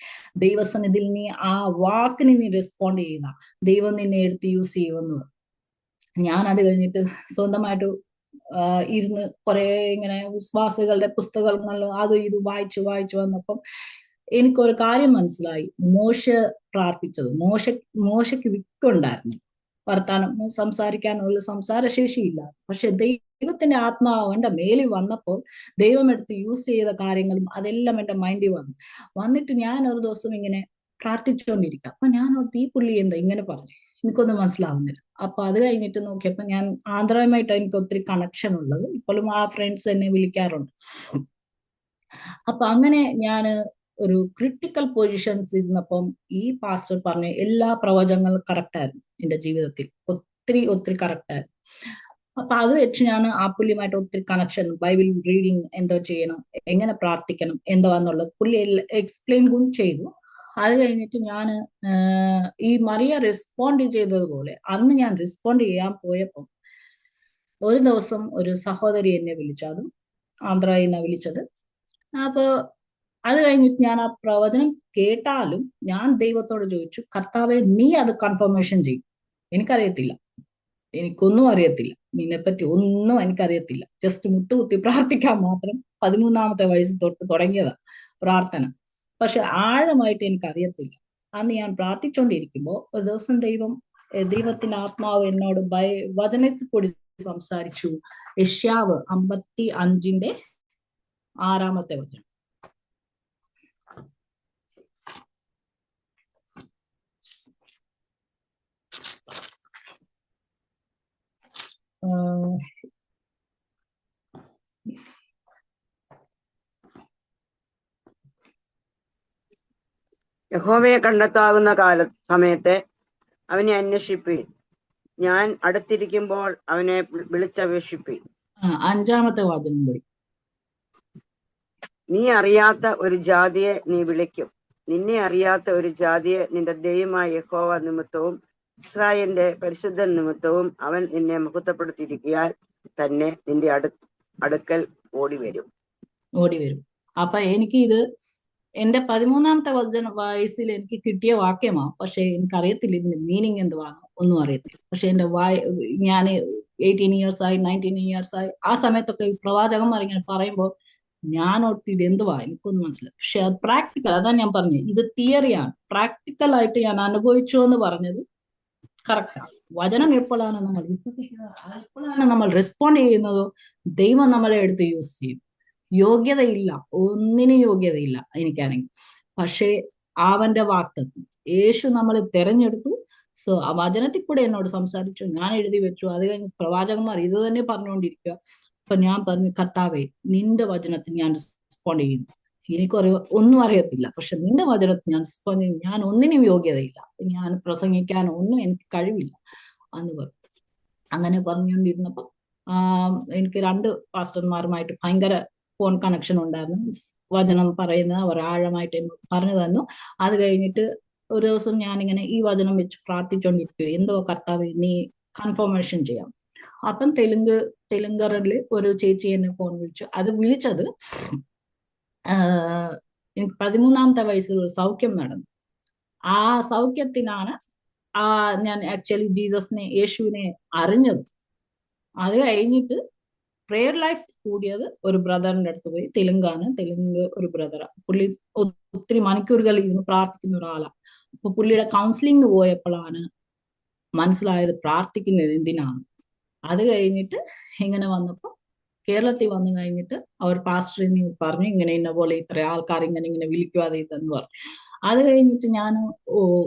ദൈവസന്നിധിയിൽ നീ ആ വാക്കിന് നീ റെസ്പോണ്ട് ചെയ്യുക, ദൈവം നിന്നെ എടുത്ത് യൂസ് ചെയ്യുമെന്ന് പറഞ്ഞു. ഞാൻ അത് കഴിഞ്ഞിട്ട് സ്വന്തമായിട്ട് ഇരുന്ന് കുറെ ഇങ്ങനെ വിശ്വാസികളുടെ പുസ്തകങ്ങൾ അത് ഇത് വായിച്ചു വന്നപ്പം എനിക്കൊരു കാര്യം മനസ്സിലായി. പ്രാർത്ഥിച്ചത്, മോശയ്ക്ക് വിക്കുണ്ടായിരുന്നു, വർത്താനം സംസാരിക്കാനുള്ള സംസാരശേഷിയില്ല. പക്ഷെ ദൈവത്തിന്റെ ആത്മാവ് എന്റെ മേലിൽ വന്നപ്പോൾ ദൈവം എടുത്ത് യൂസ് ചെയ്ത കാര്യങ്ങളും അതെല്ലാം എന്റെ മൈൻഡിൽ വന്നിട്ട് ഞാൻ ഒരു ദിവസം ഇങ്ങനെ പ്രാർത്ഥിച്ചുകൊണ്ടിരിക്കുക. അപ്പൊ ഞാൻ ഈ പുള്ളി എന്താ ഇങ്ങനെ പറഞ്ഞു, എനിക്കൊന്നും മനസ്സിലാവുന്നില്ല. അപ്പൊ അത് കഴിഞ്ഞിട്ട് നോക്കിയപ്പോ ഞാൻ ആന്ധ്രയുമായിട്ട് എനിക്ക് ഒത്തിരി കണക്ഷൻ ഉള്ളത്, ഇപ്പോഴും ആ ഫ്രണ്ട്സ് എന്നെ വിളിക്കാറുണ്ട്. അപ്പൊ അങ്ങനെ ഞാന് ഒരു ക്രിട്ടിക്കൽ പൊസിഷൻസ് ഇരുന്നപ്പം ഈ പാസ്റ്റർ പറഞ്ഞ എല്ലാ പ്രവചനങ്ങളും കറക്റ്റ് ആയിരുന്നു എന്റെ ജീവിതത്തിൽ, ഒത്തിരി ഒത്തിരി കറക്റ്റ് ആയിരുന്നു. അപ്പൊ അത് വെച്ച് ഞാൻ ആ പുള്ളിയുമായിട്ട് ഒത്തിരി കണക്ഷൻ, ബൈബിൾ റീഡിങ് എന്തോ ചെയ്യണം, എങ്ങനെ പ്രാർത്ഥിക്കണം എന്താന്നുള്ളത് പുള്ളി എക്സ്പ്ലെയിൻ കൂടി ചെയ്തു. അത് കഴിഞ്ഞിട്ട് ഞാൻ ഈ മറിയ റെസ്പോണ്ട് ചെയ്തതുപോലെ അന്ന് ഞാൻ റെസ്പോണ്ട് ചെയ്യാൻ പോയപ്പോൾ ഒരു ദിവസം ഒരു സഹോദരി എന്നെ വിളിച്ചു, അതും ആന്ധ്രയിൽ നിന്നാണ് വിളിച്ചത്. അപ്പൊ അത് കഴിഞ്ഞിട്ട് ഞാൻ ആ പ്രവചനം കേട്ടാലും ഞാൻ ദൈവത്തോട് ചോദിച്ചു, കർത്താവെ നീ അത് കൺഫർമേഷൻ ചെയ്യും, എനിക്കറിയത്തില്ല, എനിക്കൊന്നും അറിയത്തില്ല, നിന്നെപ്പറ്റി ഒന്നും എനിക്കറിയത്തില്ല, ജസ്റ്റ് മുട്ടുകുത്തി പ്രാർത്ഥിക്കാൻ മാത്രം 13-ാമത്തെ വയസ്സ് തൊട്ട് തുടങ്ങിയതാ പ്രാർത്ഥന, പക്ഷെ ആഴമായിട്ട് എനിക്കറിയത്തില്ല. അന്ന് ഞാൻ പ്രാർത്ഥിച്ചുകൊണ്ടിരിക്കുമ്പോ ഒരു ദിവസം ദൈവത്തിന്റെ ആത്മാവ് എന്നോട് വചനത്തിൽ കൂടി സംസാരിച്ചു. യെശയ്യാവ് 55-ന്റെ 6-ാമത്തെ വചനം. യഹോവയെ കണ്ടെത്താവുന്ന സമയത്തെ അവനെ അന്വേഷിപ്പീൻ, ഞാൻ അടുത്തിരിക്കുമ്പോൾ അവനെ വിളിച്ചപേക്ഷിപ്പീൻ. 5-ാമത്തെ വചനം കൂടി. നീ അറിയാത്ത ഒരു ജാതിയെ നീ വിളിക്കും, നിന്നെ അറിയാത്ത ഒരു ജാതിയെ നിന്റെ ദൈവമായ യഹോവ നിമിത്തവും ഇസ്രായേലിന്റെ പരിശുദ്ധൻ നിമിത്തവും അവൻ നിന്നെ മഹത്വപ്പെടുത്തിയിരിക്കാൻ തന്നെ നിന്റെ അടുക്കൽ ഓടി വരും. അപ്പൊ എനിക്ക് ഇത് എന്റെ 13-ാമത്തെ വയസ്സിൽ എനിക്ക് കിട്ടിയ വാക്യമാ, പക്ഷെ എനിക്കറിയത്തില്ല ഇതിന്റെ മീനിങ് എന്തുവാണ്, ഒന്നും അറിയത്തില്ല. പക്ഷെ ഞാൻ 18 ഇയേഴ്സ് ആയി, 19 ഇയേഴ്സ് ആയി, ആ സമയത്തൊക്കെ പ്രവാചകന്മാർ ഇങ്ങനെ പറയുമ്പോൾ ഞാൻ ഓർത്ത് ഇത് എന്തുവാ, എനിക്കൊന്നും മനസ്സിലായി. പക്ഷെ പ്രാക്ടിക്കൽ, അതാ ഞാൻ പറഞ്ഞത്, ഇത് തിയറിയാണ്, പ്രാക്ടിക്കൽ ആയിട്ട് ഞാൻ അനുഭവിച്ചു എന്ന് പറഞ്ഞത് കറക്റ്റാണ്. വചനം എപ്പോഴാണ് നമ്മൾ വിശ്വസിക്കുന്നത്, എപ്പോഴാണ് നമ്മൾ റെസ്പോണ്ട് ചെയ്യുന്നതോ ദൈവം നമ്മളെ എടുത്ത് യൂസ് ചെയ്യും. യോഗ്യതയില്ല, ഒന്നിനും യോഗ്യതയില്ല എനിക്കാണെങ്കിൽ, പക്ഷേ അവന്റെ വാക്തത്വം യേശു നമ്മളെ തെരഞ്ഞെടുത്തു. സോ ആ വചനത്തിൽ കൂടെ എന്നോട് സംസാരിച്ചു, ഞാൻ എഴുതി വെച്ചു. അത് കഴിഞ്ഞ് പ്രവാചകന്മാർ ഇത് തന്നെ പറഞ്ഞുകൊണ്ടിരിക്കുക. അപ്പൊ ഞാൻ പറഞ്ഞു, കർത്താവേ നിന്റെ വചനത്തിൽ ഞാൻ റെസ്പോണ്ട് ചെയ്യുന്നു, ഒന്നും അറിയത്തില്ല, പക്ഷെ നിന്റെ വചനത്തിൽ ഞാൻ റെസ്പോണ്ട് ചെയ്യുന്നു, ഞാൻ ഒന്നിനും യോഗ്യതയില്ല, ഞാൻ പ്രസംഗിക്കാനോ ഒന്നും എനിക്ക് കഴിവില്ല എന്ന് പറഞ്ഞു. അങ്ങനെ പറഞ്ഞുകൊണ്ടിരുന്നപ്പോ എനിക്ക് 2 പാസ്റ്റർമാരുമായിട്ട് ഭയങ്കര ഫോൺ കണക്ഷൻ ഉണ്ടായിരുന്നു. വചനം പറയുന്നത് അവർ ആഴമായിട്ട് എന്നോട് പറഞ്ഞു തന്നു. അത് കഴിഞ്ഞിട്ട് ഒരു ദിവസം ഞാനിങ്ങനെ ഈ വചനം വെച്ച് പ്രാർത്ഥിച്ചുകൊണ്ടിരിക്കുക, എന്തോ കർത്താവ് നീ കൺഫർമേഷൻ ചെയ്യാം. അപ്പം തെലുങ്കറിൽ ഒരു ചേച്ചി എന്നെ ഫോൺ വിളിച്ചു. അത് വിളിച്ചത് എനിക്ക് 13-ാമത്തെ വയസ്സിൽ ഒരു സൗഖ്യം നടന്നു. ആ സൗഖ്യത്തിനാണ് ഞാൻ ആക്ച്വലി യേശുവിനെ അറിഞ്ഞത്. അത് കഴിഞ്ഞിട്ട് പ്രെയർ ലൈഫ് കൂടിയത് ഒരു ബ്രദറിന്റെ അടുത്ത് പോയി. തെലുങ്ക് ഒരു ബ്രദറാ, പുള്ളി ഒത്തിരി മണിക്കൂറുകൾ ഇരുന്ന് പ്രാർത്ഥിക്കുന്ന ഒരാളാ. അപ്പൊ പുള്ളിയുടെ കൗൺസിലിംഗ് പോയപ്പോഴാണ് മനസ്സിലായത് പ്രാർത്ഥിക്കുന്നത് എന്തിനാണ്. അത് കഴിഞ്ഞിട്ട് ഇങ്ങനെ വന്നപ്പോ കേരളത്തിൽ വന്നു കഴിഞ്ഞിട്ട് അവർ പാസ്റ്ററിന് പറഞ്ഞു, ഇങ്ങനെ ഇന്ന പോലെ ഇത്ര ആൾക്കാർ ഇങ്ങനെ വിളിക്കുവാതെ ഇതെന്ന് പറഞ്ഞു. അത് കഴിഞ്ഞിട്ട് ഞാൻ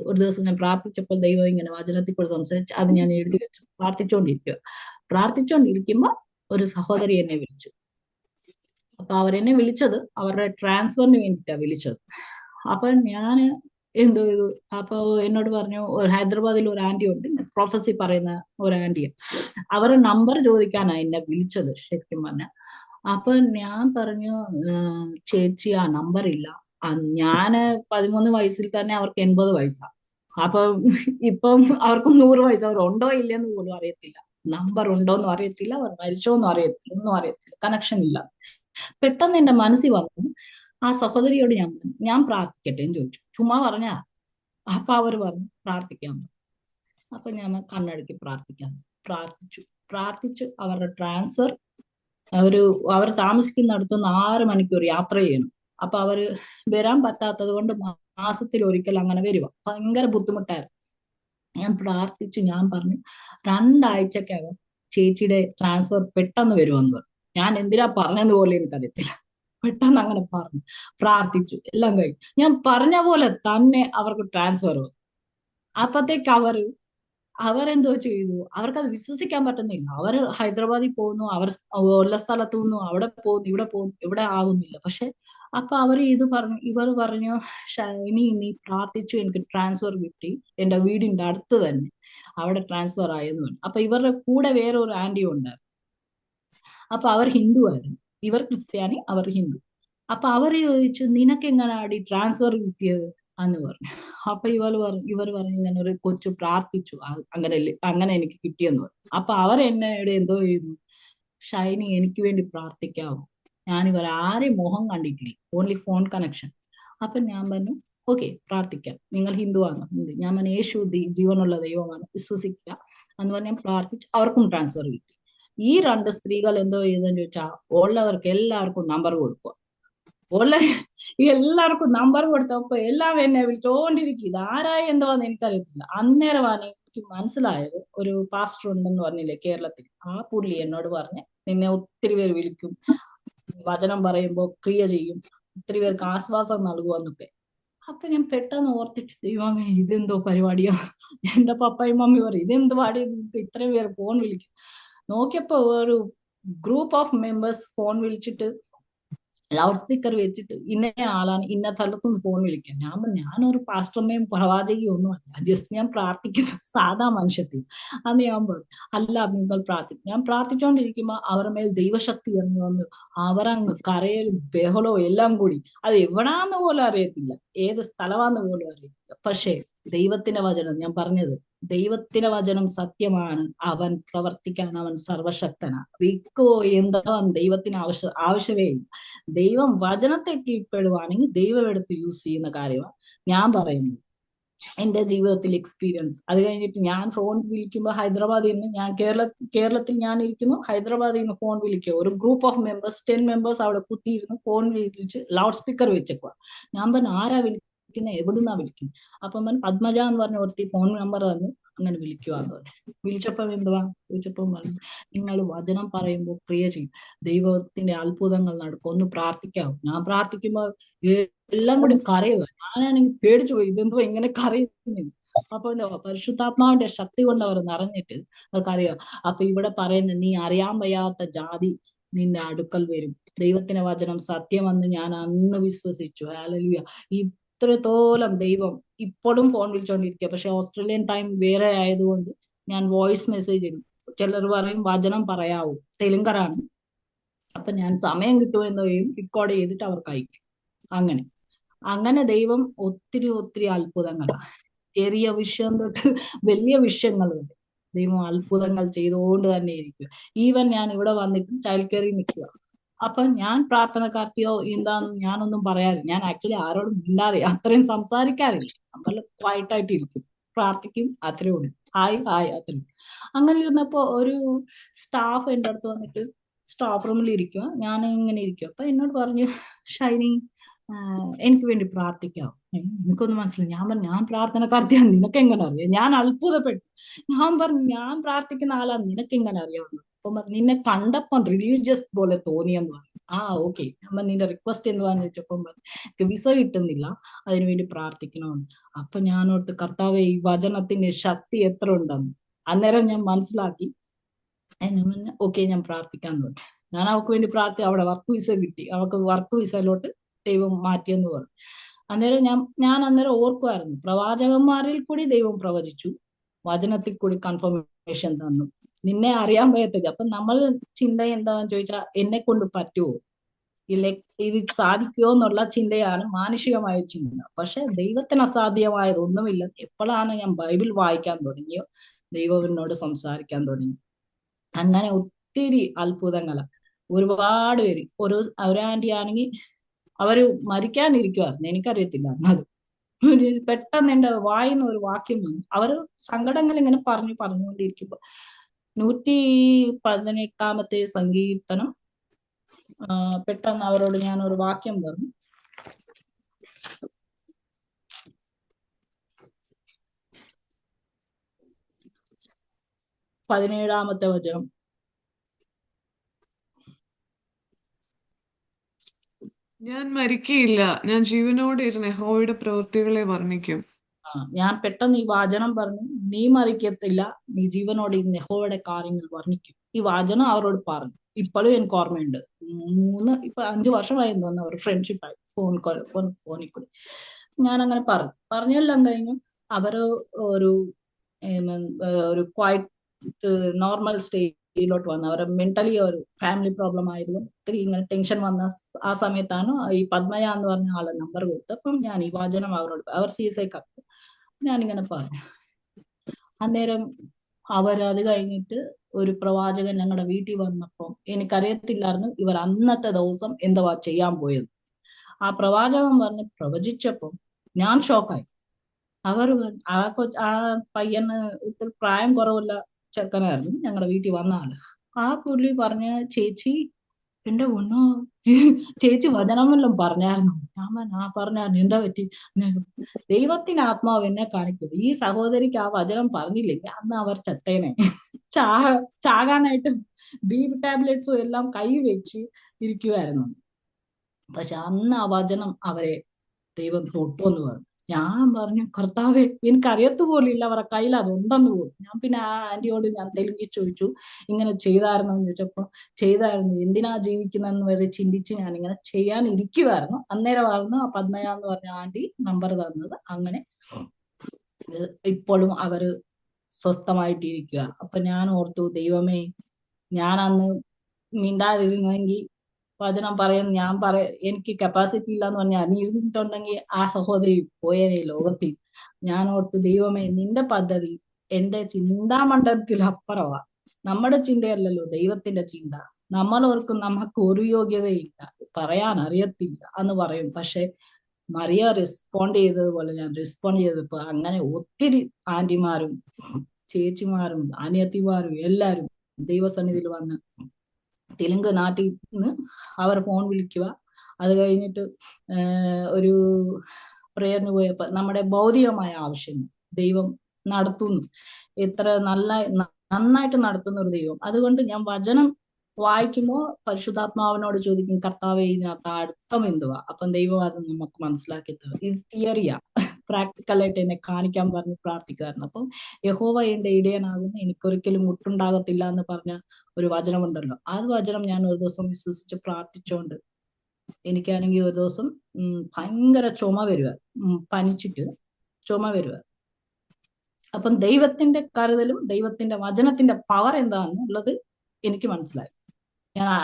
ഒരു ദിവസം ഞാൻ പ്രാർത്ഥിച്ചപ്പോൾ ദൈവം ഇങ്ങനെ വചനത്തിൽ കൂടെ സംസാരിച്ച് അത് ഞാൻ എഴുതി വെച്ചു. പ്രാർത്ഥിച്ചുകൊണ്ടിരിക്കുമ്പോ ഒരു സഹോദരി എന്നെ വിളിച്ചു. അപ്പൊ അവരെന്നെ വിളിച്ചത് അവരുടെ ട്രാൻസ്ഫറിന് വേണ്ടിയിട്ടാണ് വിളിച്ചത്. അപ്പൊ ഞാൻ എന്തോ ഇത്, അപ്പൊ എന്നോട് പറഞ്ഞു, ഹൈദരാബാദിൽ ഒരു ആന്റി ഉണ്ട്, പ്രൊഫസി പറയുന്ന ഒരു ആന്റിയ, അവരുടെ നമ്പർ ചോദിക്കാനാണ് എന്നെ വിളിച്ചത് ശരിക്കും പറഞ്ഞ. അപ്പൊ ഞാൻ പറഞ്ഞു, ചേച്ചി ആ നമ്പർ ഇല്ല, ഞാന് 13 വയസ്സിൽ തന്നെ അവർക്ക് 80 വയസ്സാണ്. അപ്പൊ ഇപ്പം അവർക്ക് 100 വയസ്സ്, അവർ ഉണ്ടോ ഇല്ലെന്ന് പോലും അറിയത്തില്ല, നമ്പർ ഉണ്ടോന്നും അറിയത്തില്ല, അവർ മരിച്ചോന്നും അറിയത്തില്ല, ഒന്നും അറിയത്തില്ല, കണക്ഷൻ ഇല്ല. പെട്ടെന്ന് എന്റെ മനസ്സിൽ വന്നു, ആ സഹോദരിയോട് ഞാൻ പ്രാർത്ഥിക്കട്ടെ എന്ന് ചോദിച്ചു, ചുമ്മാ പറഞ്ഞാ. അപ്പൊ അവർ പറഞ്ഞു പ്രാർത്ഥിക്കാം. അപ്പൊ ഞാൻ കണ്ണടക്കി പ്രാർത്ഥിച്ചു. അവരുടെ ട്രാൻസ്ഫർ അവർ താമസിക്കുന്നിടത്തുനിന്ന് 6 മണിക്കൂർ യാത്ര ചെയ്യണം. അപ്പൊ അവര് വരാൻ പറ്റാത്തത് കൊണ്ട് മാസത്തിൽ ഒരിക്കൽ അങ്ങനെ വരുക, ഭയങ്കര ബുദ്ധിമുട്ടായിരുന്നു. ഞാൻ പ്രാർത്ഥിച്ചു, ഞാൻ പറഞ്ഞു 2 ആഴ്ചക്കകം ചേച്ചിയുടെ ട്രാൻസ്ഫർ പെട്ടെന്ന് വരുമെന്ന് പറഞ്ഞു. ഞാൻ എന്തിനാ പറഞ്ഞത് പോലെ എനിക്കറിയത്തില്ല, പെട്ടെന്ന് അങ്ങനെ പറഞ്ഞു. പ്രാർത്ഥിച്ചു, എല്ലാം കഴിഞ്ഞു. ഞാൻ പറഞ്ഞ പോലെ തന്നെ അവർക്ക് ട്രാൻസ്ഫർ വന്നു. അപ്പത്തേക്ക് അവരെന്തോ ചെയ്തു, അവർക്കത് വിശ്വസിക്കാൻ പറ്റുന്നില്ല. അവർ ഹൈദരാബാദിൽ പോകുന്നു, അവർ ഉള്ള സ്ഥലത്തു നിന്നു അവിടെ പോകുന്നു, ഇവിടെ പോകുന്നു, ഇവിടെ ആകുന്നില്ല. പക്ഷെ അപ്പൊ ഇവർ പറഞ്ഞു, ഷൈനി നീ പ്രാർത്ഥിച്ചു, എനിക്ക് ട്രാൻസ്ഫർ കിട്ടി, എന്റെ വീടിന്റെ അടുത്ത് തന്നെ അവിടെ ട്രാൻസ്ഫർ ആയെന്ന് പറഞ്ഞു. അപ്പൊ ഇവരുടെ കൂടെ വേറെ ഒരു ആന്റി ഉണ്ട്. അപ്പൊ അവർ ഹിന്ദു ആയിരുന്നു, ഇവർ ക്രിസ്ത്യാനി, അവർ ഹിന്ദു. അപ്പൊ അവർ ചോദിച്ചു നിനക്ക് എങ്ങനെയാടി ട്രാൻസ്ഫർ കിട്ടിയത് എന്ന് പറഞ്ഞു. അപ്പൊ ഇവർ പറഞ്ഞു ഇങ്ങനെ ഒരു കൊച്ചു പ്രാർത്ഥിച്ചു, അങ്ങനെ എനിക്ക് കിട്ടിയെന്ന് പറഞ്ഞു. അപ്പൊ അവർ എന്നോട് എന്തോ ചെയ്തു, ഷൈനി എനിക്ക് വേണ്ടി പ്രാർത്ഥിക്കാവോ, ഞാനിവർ ആരെയും മുഖം കണ്ടിട്ടില്ല, ഓൺലി ഫോൺ കണക്ഷൻ. അപ്പൊ ഞാൻ പറഞ്ഞു ഓക്കെ പ്രാർത്ഥിക്കാം, നിങ്ങൾ ഹിന്ദു ആണ്, ഹിന്ദു. ഞാൻ പറഞ്ഞു യേശു ജീവനുള്ള ദൈവമാണ്, വിശ്വസിക്കുക എന്ന് പറഞ്ഞ് ഞാൻ പ്രാർത്ഥിച്ചു. അവർക്കും ട്രാൻസ്ഫർ കിട്ടി. ഈ രണ്ട് സ്ത്രീകൾ എന്തോ ചെയ്തെന്ന് ചോദിച്ചാൽ ഉള്ളവർക്ക് എല്ലാവർക്കും നമ്പർ കൊടുക്കുക. ഉള്ള എല്ലാവർക്കും നമ്പർ കൊടുത്തപ്പോ എല്ലാം എന്നെ വിളിച്ചോണ്ടിരിക്കും, ഇത് ആരായി എന്തുവാന്ന് എനിക്കറിയത്തില്ല. അന്നേരമാണ് എനിക്ക് മനസ്സിലായത്, ഒരു പാസ്റ്റർ ഉണ്ടെന്ന് പറഞ്ഞില്ലേ കേരളത്തിൽ, ആ പുള്ളി എന്നോട് പറഞ്ഞ് നിന്നെ ഒത്തിരി പേര് വിളിക്കും, വചനം പറയുമ്പോ ക്രിയ ചെയ്യും, ഒത്തിരി പേർക്ക് ആശ്വാസം നൽകുമെന്നൊക്കെ. അപ്പൊ ഞാൻ പെട്ടെന്ന് ഓർത്തിട്ട് ദൈവമേ ഇതെന്തോ പരിപാടിയാ. എന്റെ പപ്പയും മമ്മി പറയും ഇതെന്ത് പാടിയ, ഇത്രയും പേര് ഫോൺ വിളിക്കും. നോക്കിയപ്പോ ഒരു ഗ്രൂപ്പ് ഓഫ് മെമ്പേഴ്സ് ഫോൺ വിളിച്ചിട്ട് ലൗഡ് സ്പീക്കർ വെച്ചിട്ട് ഇന്ന ആളാണ് ഇന്ന സ്ഥലത്തുനിന്ന് ഫോൺ വിളിക്കാം. ഞാനൊരു പാസ്റ്റർമയും പ്രവാചകയും ഒന്നും അല്ല, ജസ്റ്റ് ഞാൻ പ്രാർത്ഥിക്കുന്ന സാധാ മനുഷ്യത്തി. അന്ന് ഞാൻ പറഞ്ഞു അല്ല നിങ്ങൾ പ്രാർത്ഥിക്കും. ഞാൻ പ്രാർത്ഥിച്ചുകൊണ്ടിരിക്കുമ്പോ അവരുടെ മേൽ ദൈവശക്തി എന്ന് വന്ന് അവരങ്ങ് കരയലും ബഹളവും എല്ലാം കൂടി. അത് എവിടാന്ന് പോലും അറിയത്തില്ല, ഏത് സ്ഥലമാന്ന് പോലും അറിയത്തില്ല. പക്ഷേ ദൈവത്തിന്റെ വചനം, ഞാൻ പറഞ്ഞത് ദൈവത്തിന്റെ വചനം സത്യമാണ്, അവൻ പ്രവർത്തിക്കാൻ അവൻ സർവശക്തനാണ്. വിക്കോ എന്താ ദൈവത്തിന് ആവശ്യമേ ഇല്ല. ദൈവം വചനത്തെ കീഴ്പ്പെടുവാണെങ്കിൽ ദൈവം എടുത്ത് യൂസ് ചെയ്യുന്ന കാര്യമാണ് ഞാൻ പറയുന്നത്, എന്റെ ജീവിതത്തിൽ എക്സ്പീരിയൻസ്. അത് കഴിഞ്ഞിട്ട് ഞാൻ ഫോൺ വിളിക്കുമ്പോൾ ഹൈദരാബാദിൽ നിന്ന്, ഞാൻ കേരളത്തിൽ ഞാൻ ഇരിക്കുന്നു, ഹൈദരാബാദിൽ നിന്ന് ഫോൺ വിളിക്കുക, ഒരു ഗ്രൂപ്പ് ഓഫ് മെമ്പേഴ്സ് 10 മെമ്പേഴ്സ് അവിടെ കുത്തിയിരുന്നു, ഫോൺ വിളിച്ച് ലൗഡ് സ്പീക്കർ വെച്ചേക്കുക. ഞാൻ പറഞ്ഞു ആരാ വിളിക്കുന്നത്, എവിടുന്നാ വിളിക്കുന്നത്? അപ്പം പത്മജ എന്ന് പറഞ്ഞ ഒരുത്തി ഫോൺ നമ്പർ തന്നു, അങ്ങനെ വിളിക്കുവാന്ന് പറഞ്ഞു. വിളിച്ചപ്പം എന്തുവാ ചോദിച്ചപ്പം പറഞ്ഞു നിങ്ങൾ വചനം പറയുമ്പോൾ ക്രിയ ചെയ്യും, ദൈവത്തിന്റെ അത്ഭുതങ്ങൾ നടക്കും, ഒന്ന് പ്രാർത്ഥിക്കാവും. ഞാൻ പ്രാർത്ഥിക്കുമ്പോ എല്ലാം കൂടി കരയുക. ഞാനാണെങ്കിൽ പേടിച്ചു പോയി, ഇതെന്തോ ഇങ്ങനെ കരയുന്നു. അപ്പൊ എന്താ പരിശുദ്ധാത്മാവിന്റെ ശക്തി കൊണ്ട് അവർ നിറഞ്ഞിട്ട് അവർക്കറിയാം. അപ്പൊ ഇവിടെ പറയുന്ന നീ അറിയാൻ വയ്യാത്ത ജാതി നിന്റെ അടുക്കൽ വരും, ദൈവത്തിന്റെ വചനം സത്യമെന്ന് ഞാൻ അന്ന് വിശ്വസിച്ചു. ഹല്ലേലൂയ. ഇത്രത്തോളം ദൈവം ഇപ്പോഴും ഫോൺ വിളിച്ചോണ്ടിരിക്കുക. പക്ഷെ ഓസ്ട്രേലിയൻ ടൈം വേറെ ആയതുകൊണ്ട് ഞാൻ വോയിസ് മെസ്സേജ് ഇടും. ചിലർ പറയും വചനം പറയാവൂ, തെലുങ്കരാണ്. അപ്പൊ ഞാൻ സമയം കിട്ടുമെന്ന് ചെയ്യും, റെക്കോർഡ് ചെയ്തിട്ട് അവർക്ക് അയക്കും. അങ്ങനെ അങ്ങനെ ദൈവം ഒത്തിരി ഒത്തിരി അത്ഭുതങ്ങളാണ്, ചെറിയ വിഷയം തൊട്ട് വലിയ വിഷയങ്ങൾ വരെ ദൈവം അത്ഭുതങ്ങൾ ചെയ്തുകൊണ്ട് തന്നെ ഇരിക്കുക. ഈവൻ ഞാൻ ഇവിടെ വന്നിട്ടും ചൈൽഡ് കെയറിൽ നിൽക്കുക. അപ്പൊ ഞാൻ പ്രാർത്ഥനക്കാർത്തിയോ എന്താന്ന് ഞാനൊന്നും പറയാറില്ല. ഞാൻ ആക്ച്വലി ആരോടും മിണ്ടാറില്ല, അത്രയും സംസാരിക്കാറില്ല. നമ്മൾ ക്വൈറ്റ് ആയിട്ട് ഇരിക്കും, പ്രാർത്ഥിക്കും, അത്രേ ഉള്ളൂ. ഹായ് ഹായ് അത്രയും. അങ്ങനെ ഇരുന്നപ്പോ ഒരു സ്റ്റാഫ് എൻ്റെ അടുത്ത് വന്നിട്ട് സ്റ്റാഫ് റൂമിൽ ഇരിക്കുക, ഞാൻ ഇങ്ങനെ ഇരിക്കുക. അപ്പൊ എന്നോട് പറഞ്ഞു ഷൈനി എനിക്ക് വേണ്ടി പ്രാർത്ഥിക്കാവോ? എനിക്കൊന്നും മനസ്സിലായി. ഞാൻ പറഞ്ഞു ഞാൻ പ്രാർത്ഥനക്കാർത്തിയാണ്, നിനക്ക് എങ്ങനെ അറിയാം? ഞാൻ അത്ഭുതപ്പെട്ടു. ഞാൻ പറഞ്ഞു ഞാൻ പ്രാർത്ഥിക്കുന്ന ആളാണ്, നിനക്ക് എങ്ങനെ അറിയാവുന്നു? അപ്പൊ നിന്നെ കണ്ടപ്പം റിലീജിയസ് പോലെ തോന്നിയെന്ന് പറഞ്ഞു. ആ ഓക്കെ. അപ്പൊ നിന്റെ റിക്വസ്റ്റ് എന്തുവാന്ന് ചോദിച്ചപ്പം എനിക്ക് വിസ കിട്ടുന്നില്ല, അതിനുവേണ്ടി പ്രാർത്ഥിക്കണമെന്ന്. അപ്പൊ ഞാനോട്ട് കർത്താവേ ഈ വചനത്തിന്റെ ശക്തി എത്ര ഉണ്ടെന്ന് അന്നേരം ഞാൻ മനസ്സിലാക്കി. ഓക്കെ ഞാൻ പ്രാർത്ഥിക്കാന്ന് പറഞ്ഞു. ഞാൻ അവൾക്ക് വേണ്ടി അവിടെ വർക്ക് വിസ കിട്ടി, അവൾക്ക് വർക്ക് വിസയിലോട്ട് ദൈവം മാറ്റിയെന്ന് പറഞ്ഞു. അന്നേരം ഞാൻ അന്നേരം ഓർക്കുമായിരുന്നു, പ്രവാചകന്മാരിൽ കൂടി ദൈവം പ്രവചിച്ചു, വചനത്തിൽ കൂടി കൺഫർമേഷൻ തന്നു, നിന്നെ അറിയാൻ വയ്യാത്തത്. അപ്പൊ നമ്മൾ ചിന്ത എന്താന്ന് ചോദിച്ചാൽ എന്നെ കൊണ്ട് പറ്റുമോ, ഇല്ല ഇത് സാധിക്കുമോ എന്നുള്ള ചിന്തയാണ് മാനുഷികമായ ചിന്ത. പക്ഷെ ദൈവത്തിന് അസാധ്യമായത് ഒന്നുമില്ല. എപ്പോഴാണ് ഞാൻ ബൈബിൾ വായിക്കാൻ തുടങ്ങിയോ ദൈവം എന്നോട് സംസാരിക്കാൻ തുടങ്ങി. അങ്ങനെ ഒത്തിരി അത്ഭുതങ്ങള്, ഒരുപാട് പേര്. ഒരു ആന്റി ആണെങ്കിൽ അവര് മരിക്കാനിരിക്കുവായിരുന്നു, എനിക്കറിയത്തില്ല അത്. പെട്ടെന്ന് എന്റെ വായിന്ന് ഒരു വാക്യം വന്നു. അവര് സങ്കടങ്ങൾ ഇങ്ങനെ പറഞ്ഞുകൊണ്ടിരിക്കുമ്പോ 118 സങ്കീർത്തനം പെട്ടെന്ന് അവരോട് ഞാൻ ഒരു വാക്യം പറഞ്ഞു. പതിനേഴാമത്തെ വചനം, ഞാൻ മരിക്കയില്ല, ഞാൻ ജീവനോടെ ഇരുന്ന് യഹോവയുടെ പ്രവൃത്തികളെ വർണ്ണിക്കും. ഞാൻ പെട്ടെന്ന് ഈ വാചനം പറഞ്ഞു, നീ മരിക്കത്തില്ല, നീ ജീവനോടെ ഈ യഹോവയുടെ കാര്യങ്ങൾ വർണ്ണിക്കും. ഈ വാചനം അവരോട് പറഞ്ഞു. ഇപ്പോഴും എനിക്ക് ഓർമ്മയുണ്ട്. 5 വർഷമായി തോന്നുന്നു അവർ ഫ്രണ്ട്ഷിപ്പായി, ഫോണിൽ കൂടി. ഞാൻ അങ്ങനെ പറഞ്ഞെല്ലാം കഴിഞ്ഞു. അവര് ഒരു ഒരു ക്വൈറ്റ് നോർമൽ സ്റ്റേജിലോട്ട് വന്നു. അവരെ മെന്റലി ഒരു ഫാമിലി പ്രോബ്ലം ആയിരുന്നു, ഒത്തിരി ഇങ്ങനെ ടെൻഷൻ വന്ന ആ സമയത്താണ് ഈ പത്മജ എന്ന് പറഞ്ഞ ആളെ നമ്പർ കൊടുത്തത്. അപ്പം ഞാൻ ഈ വാചനം അവരോട്, അവർ CSI കത്തു, ഞാനിങ്ങനെ പറഞ്ഞു. അന്നേരം അവരത് കഴിഞ്ഞിട്ട് ഒരു പ്രവാചകൻ ഞങ്ങളുടെ വീട്ടിൽ വന്നപ്പോൾ എനിക്കറിയത്തില്ലായിരുന്നു ഇവർ അന്നത്തെ ദിവസം എന്തുവാ ചെയ്യാൻ പോയത്. ആ പ്രവാചകൻ പറഞ്ഞ് പ്രവചിച്ചപ്പോൾ ഞാൻ ഷോക്കായി. ആ പയ്യന് ഇത്തിരി പ്രായം കുറവുള്ള ചെറുക്കനായിരുന്നു ഞങ്ങളുടെ വീട്ടിൽ വന്ന ആള്. ആ പുള്ളി പറഞ്ഞ, ചേച്ചി എന്റെ ഒന്നോ ചേച്ചി വചനമെല്ലാം പറഞ്ഞായിരുന്നു. ഞാൻ പറഞ്ഞായിരുന്നു. എന്താ പറ്റി? ദൈവത്തിന് ആത്മാവ് എന്നെ കാണിക്കും, ഈ സഹോദരിക്ക് ആ വചനം പറഞ്ഞില്ലെങ്കിൽ അന്ന് അവർ ചത്തേനെ. ചാകാനായിട്ട് ബീബ് ടാബ്ലറ്റ്സും എല്ലാം കൈ വെച്ച് ഇരിക്കുമായിരുന്നു. പക്ഷെ അന്ന് ആ വചനം അവരെ ദൈവം തൊട്ടു എന്ന് പറഞ്ഞു. ഞാൻ പറഞ്ഞു, കർത്താവേ, എനിക്കറിയത്ത് പോലും ഇല്ല അവരുടെ കയ്യിൽ അതുണ്ടെന്ന് പോലും. ഞാൻ പിന്നെ ആ ആന്റിയോട് ഞാൻ തെലുങ്കിൽ ചോദിച്ചു, ഇങ്ങനെ ചെയ്തായിരുന്നു എന്ന് ചോദിച്ചപ്പോ, ചെയ്തായിരുന്നു, എന്തിനാ ജീവിക്കുന്നതെന്ന് വരെ ചിന്തിച്ച് ഞാൻ ഇങ്ങനെ ചെയ്യാൻ ഇരിക്കുമായിരുന്നു. അന്നേരമായിരുന്നു ആ പത്മജ എന്ന് പറഞ്ഞ ആന്റി നമ്പർ തന്നത്. അങ്ങനെ ഇപ്പോഴും അവര് സ്വസ്ഥമായിട്ടിരിക്കുക. അപ്പൊ ഞാൻ ഓർത്തു, ദൈവമേ, ഞാൻ അന്ന് മിണ്ടാതിരുന്നെങ്കിൽ വചനം പറയാൻ എനിക്ക് കപ്പാസിറ്റി ഇല്ല എന്ന് പറഞ്ഞാൽ നീ ഇരുന്നിട്ടുണ്ടെങ്കിൽ ആ സഹോദരി പോയേനെ ലോകത്തിൽ. ഞാൻ ഓർത്തു, ദൈവമേ, നിന്റെ പദ്ധതി എന്റെ ചിന്താമണ്ഡലത്തിൽ അപ്പുറവാ. നമ്മുടെ ചിന്തയല്ലല്ലോ ദൈവത്തിന്റെ ചിന്ത. നമ്മൾ ഓർക്കും നമുക്ക് ഒരു യോഗ്യതയില്ല, പറയാൻ അറിയത്തില്ല എന്ന് പറയും. പക്ഷെ മറിയ റെസ്പോണ്ട് ചെയ്തതുപോലെ ഞാൻ റെസ്പോണ്ട് ചെയ്തപ്പോ അങ്ങനെ ഒത്തിരി ആന്റിമാരും ചേച്ചിമാരും അനിയത്തിമാരും എല്ലാരും ദൈവസന്നിധിയിൽ വന്ന് തെലുങ്ക് നാട്ടിൽ നിന്ന് അവർ ഫോൺ വിളിക്കുക. അത് കഴിഞ്ഞിട്ട് ഒരു പ്രേയറിന് പോയപ്പോ നമ്മുടെ ഭൗതികമായ ആവശ്യങ്ങൾ ദൈവം നടത്തുന്നു. എത്ര നന്നായിട്ട് നടത്തുന്ന ഒരു ദൈവം. അതുകൊണ്ട് ഞാൻ വചനം വായിക്കുമ്പോൾ പരിശുദ്ധാത്മാവിനോട് ചോദിക്കും, കർത്താവേ, ഇതിനകത്ത് അർത്ഥം എന്തുവാ? അപ്പം ദൈവം അത് നമുക്ക് മനസ്സിലാക്കി തരും. ഇത് തിയറിയാ, പ്രാക്ടിക്കലായിട്ട് എന്നെ കാണിക്കാൻ പറഞ്ഞ് പ്രാർത്ഥിക്കുമായിരുന്നു. അപ്പം യഹോവ എന്റെ ഇടയനാകുന്നു, എനിക്കൊരിക്കലും മുട്ടുണ്ടാകത്തില്ല എന്ന് പറഞ്ഞ ഒരു വചനമുണ്ടല്ലോ. ആ വചനം ഞാൻ ഒരു ദിവസം വിശ്വസിച്ച് പ്രാർത്ഥിച്ചോണ്ട് എനിക്കാണെങ്കിൽ ഒരു ദിവസം ഭയങ്കര ചുമ വരിക, പനിച്ചിട്ട് ചുമ വരിക. അപ്പം ദൈവത്തിന്റെ കരുതലും ദൈവത്തിന്റെ വചനത്തിന്റെ പവർ എന്താണെന്നുള്ളത് എനിക്ക് മനസ്സിലായി.